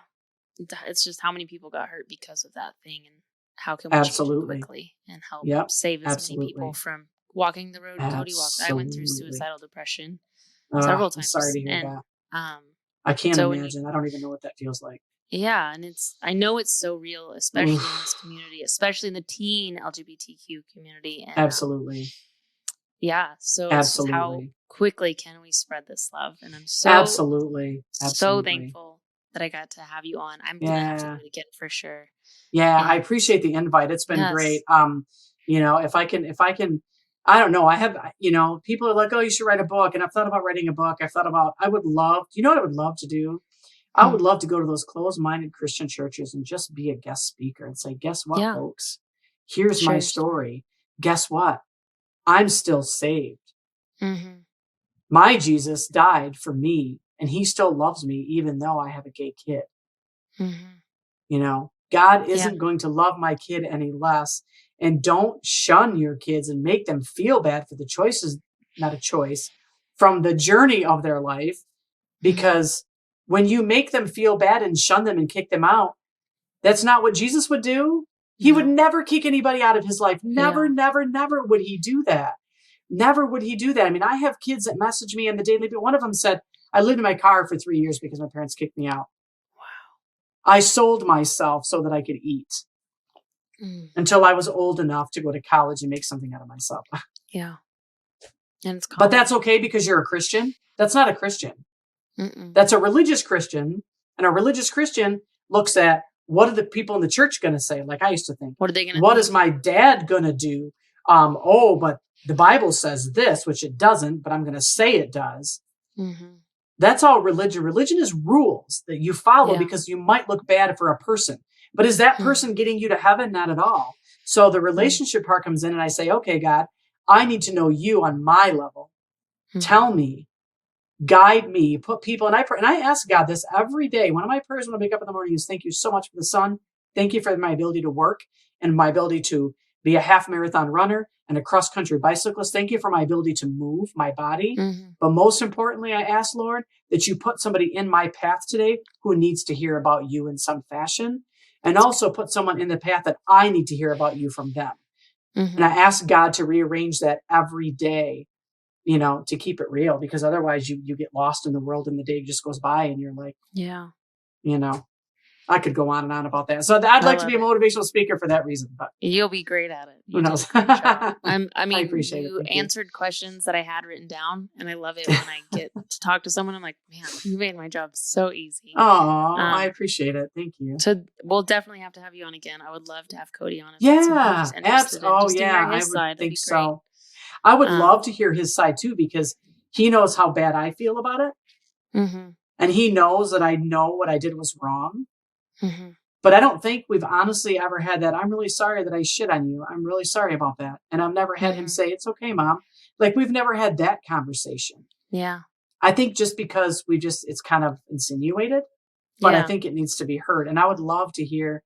[SPEAKER 2] It's just how many people got hurt because of that thing, and how can we change it quickly and help save as many people from walking the road Cody walked. I went through suicidal depression several times.
[SPEAKER 1] I'm sorry to hear that. I can't imagine. I don't even know what that feels like.
[SPEAKER 2] Yeah, and I know it's so real, especially in this community, especially in the teen LGBTQ community. And,
[SPEAKER 1] absolutely.
[SPEAKER 2] Yeah, so it's just how quickly can we spread this love? And I'm so so thankful that I got to have you on. I'm gonna have to do it again for sure.
[SPEAKER 1] Yeah, I appreciate the invite. It's been great. You know, if I can, I don't know. I have, you know, people are like, oh, you should write a book. And I've thought about writing a book. I would love, you know what I would love to do? I would love to go to those closed-minded Christian churches and just be a guest speaker and say, guess what, folks? Here's my story. Guess what? I'm still saved. My Jesus died for me, and he still loves me, even though I have a gay kid. You know, God isn't going to love my kid any less. And don't shun your kids and make them feel bad for the choices, not a choice, from the journey of their life. Because when you make them feel bad and shun them and kick them out, that's not what Jesus would do. He would never kick anybody out of his life. Never, never, never would he do that. Never would he do that. I mean, I have kids that message me in the daily, but one of them said, I lived in my car for 3 years because my parents kicked me out. Wow. I sold myself so that I could eat until I was old enough to go to college and make something out of myself.
[SPEAKER 2] Yeah. And
[SPEAKER 1] but that's okay because you're a Christian. That's not a Christian. That's a religious Christian. And a religious Christian looks at, what are the people in the church going to say? Like I used to think,
[SPEAKER 2] what are they going to
[SPEAKER 1] What is my dad going to do? But the Bible says this, which it doesn't, but I'm going to say it does. That's all religion. Religion is rules that you follow because you might look bad for a person. But is that person getting you to heaven? Not at all. So the relationship part comes in and I say, okay, God, I need to know you on my level. Tell me, guide me, put people, and I pray, and I ask God this every day. One of my prayers when I wake up in the morning is, thank you so much for the sun. Thank you for my ability to work and my ability to be a half marathon runner and a cross country bicyclist. Thank you for my ability to move my body. But most importantly, I ask, Lord, that you put somebody in my path today who needs to hear about you in some fashion, and also put someone in the path that I need to hear about you from them. And I ask God to rearrange that every day, you know, to keep it real, because otherwise you get lost in the world and the day just goes by and you're like, you know, I could go on and on about that. So I'd like to be a motivational speaker for that reason, but
[SPEAKER 2] you'll be great at it.
[SPEAKER 1] Who knows?
[SPEAKER 2] I
[SPEAKER 1] appreciate
[SPEAKER 2] you answered questions that I had written down, and I love it when I get to talk to someone. I'm like, man, you made my job so easy.
[SPEAKER 1] Oh, I appreciate it. Thank you.
[SPEAKER 2] So we'll definitely have to have you on again. I would love to have Cody on.
[SPEAKER 1] Absolutely. I would think so. I would love to hear his side too, because he knows how bad I feel about it. And he knows that I know what I did was wrong. But I don't think we've honestly ever had that. I'm really sorry that I shit on you. I'm really sorry about that. And I've never had him say, it's okay, Mom. Like, we've never had that conversation.
[SPEAKER 2] Yeah.
[SPEAKER 1] I think just because it's kind of insinuated, but I think it needs to be heard. And I would love to hear,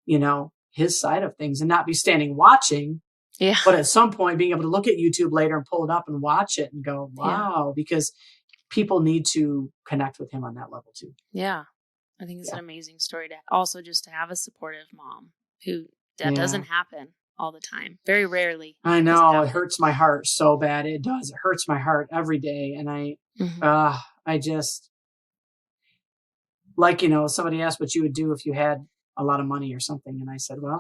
[SPEAKER 1] you know, his side of things and not be standing watching.
[SPEAKER 2] Yeah.
[SPEAKER 1] But at some point being able to look at YouTube later and pull it up and watch it and go, wow, because people need to connect with him on that level too.
[SPEAKER 2] Yeah. I think it's an amazing story to also just to have a supportive mom that doesn't happen all the time. Very rarely.
[SPEAKER 1] I know. It hurts my heart so bad. It does. It hurts my heart every day. And I just, like, you know, somebody asked what you would do if you had a lot of money or something. And I said, well,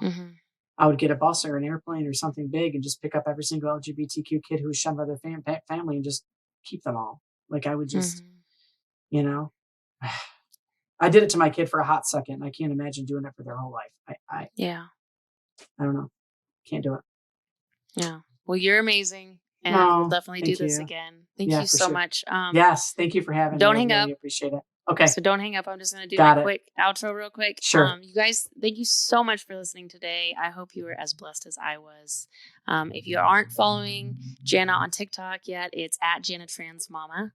[SPEAKER 1] I would get a bus or an airplane or something big and just pick up every single LGBTQ kid who's shunned by their family and just keep them all. Like, I would just, you know, I did it to my kid for a hot second. I can't imagine doing it for their whole life. I don't know. Can't do it.
[SPEAKER 2] Yeah. Well, you're amazing. and we'll definitely do this again. Thank you so much.
[SPEAKER 1] Yes, thank you for having me.
[SPEAKER 2] Don't hang up.
[SPEAKER 1] I appreciate it. Okay.
[SPEAKER 2] So don't hang up. I'm just going to do my quick outro real quick.
[SPEAKER 1] Sure.
[SPEAKER 2] You guys, thank you so much for listening today. I hope you were as blessed as I was. If you aren't following Jana on TikTok yet, it's at JanetTransMama.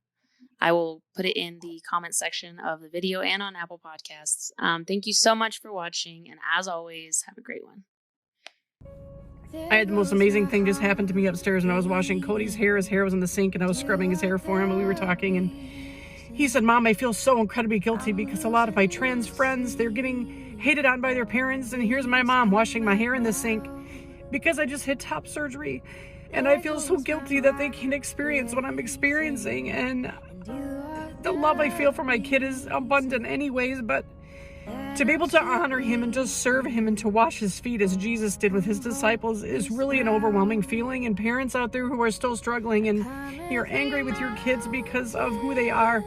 [SPEAKER 2] I will put it in the comment section of the video and on Apple Podcasts. Thank you so much for watching. And as always, have a great one.
[SPEAKER 1] I had the most amazing thing just happened to me upstairs when I was washing Cody's hair. His hair was in the sink and I was scrubbing his hair for him and we were talking and he said, Mom, I feel so incredibly guilty because a lot of my trans friends, they're getting hated on by their parents and here's my mom washing my hair in the sink because I just had top surgery and I feel so guilty that they can't experience what I'm experiencing and the love I feel for my kid is abundant anyways, but to be able to honor him and to serve him and to wash his feet as Jesus did with his disciples is really an overwhelming feeling. And parents out there who are still struggling and you're angry with your kids because of who they are,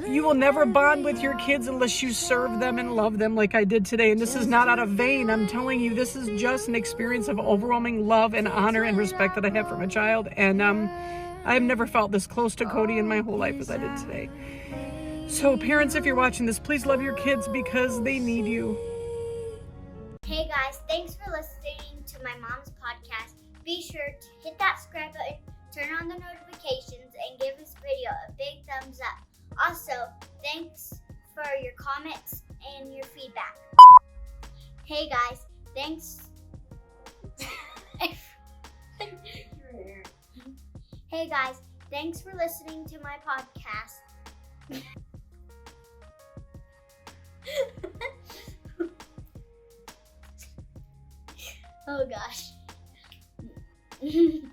[SPEAKER 1] you will never bond with your kids unless you serve them and love them like I did today. And this is not out of vain. I'm telling you, this is just an experience of overwhelming love and honor and respect that I have for my child. And I've never felt this close to Cody in my whole life as I did today. So parents, if you're watching this, please love your kids because they need you.
[SPEAKER 3] Hey guys, thanks for listening to my mom's podcast. Be sure to hit that subscribe button, turn on the notifications, and give this video a big thumbs up. Also, thanks for your comments and your feedback. Hey guys, thanks. Hey guys, thanks for listening to my podcast. Oh gosh.